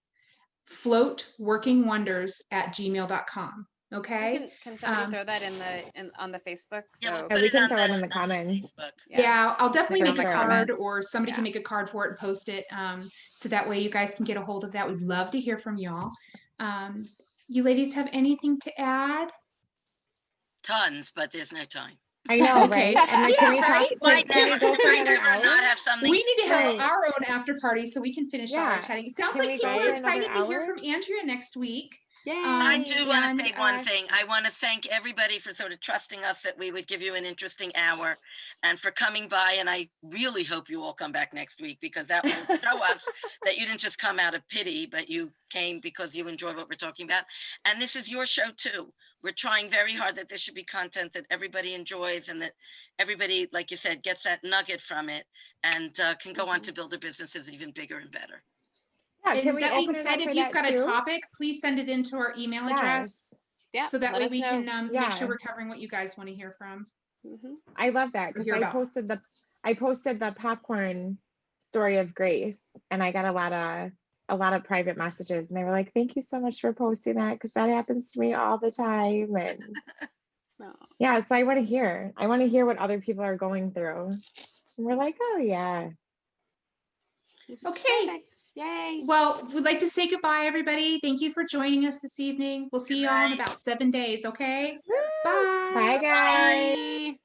floatworkingwonders@gmail.com. Okay. Can somebody throw that on the Facebook? So we can throw it in the comments. Yeah, I'll definitely make a card, or somebody Yeah. can make a card for it and post it. So that way you guys can get a hold of that. We'd love to hear from y'all. You ladies have anything to add? Tons, but there's no time. I know, Okay. right? And like, can we talk? Might Can we never, go for might another never hour? not have something. We need to have Right. our own after party so we can finish our chatting. It sounds Can we like go people for are excited another to hear hour? from Andrea next week. Yay. I do want to say one and, thing. I want to thank everybody for sort of trusting us that we would give you an interesting hour and for coming by. And I really hope you all come back next week because that will show us that you didn't just come out of pity, but you came because you enjoy what we're talking about. And this is your show too. We're trying very hard that this should be content that everybody enjoys and that everybody, like you said, gets that nugget from it and can go on to build their businesses even bigger and better. Yeah, can And we that being open it said, up if for you've that got a too? topic, please send it into our email address. Yeah, So that let way us we know. can make Yeah. sure we're covering what you guys want to hear from. I love that because hear I about. posted I posted the popcorn story of Grace, and I got a lot of private messages, and they were like, "Thank you so much for posting that because that happens to me all the time." And Oh. yeah, so I want to hear. I want to hear what other people are going through. And we're like, "Oh yeah." Okay. Perfect. Yay. Well, we'd like to say goodbye, everybody. Thank you for joining us this evening. We'll see you all in night. about 7 days, okay? Woo! Bye. Bye, guys. Bye.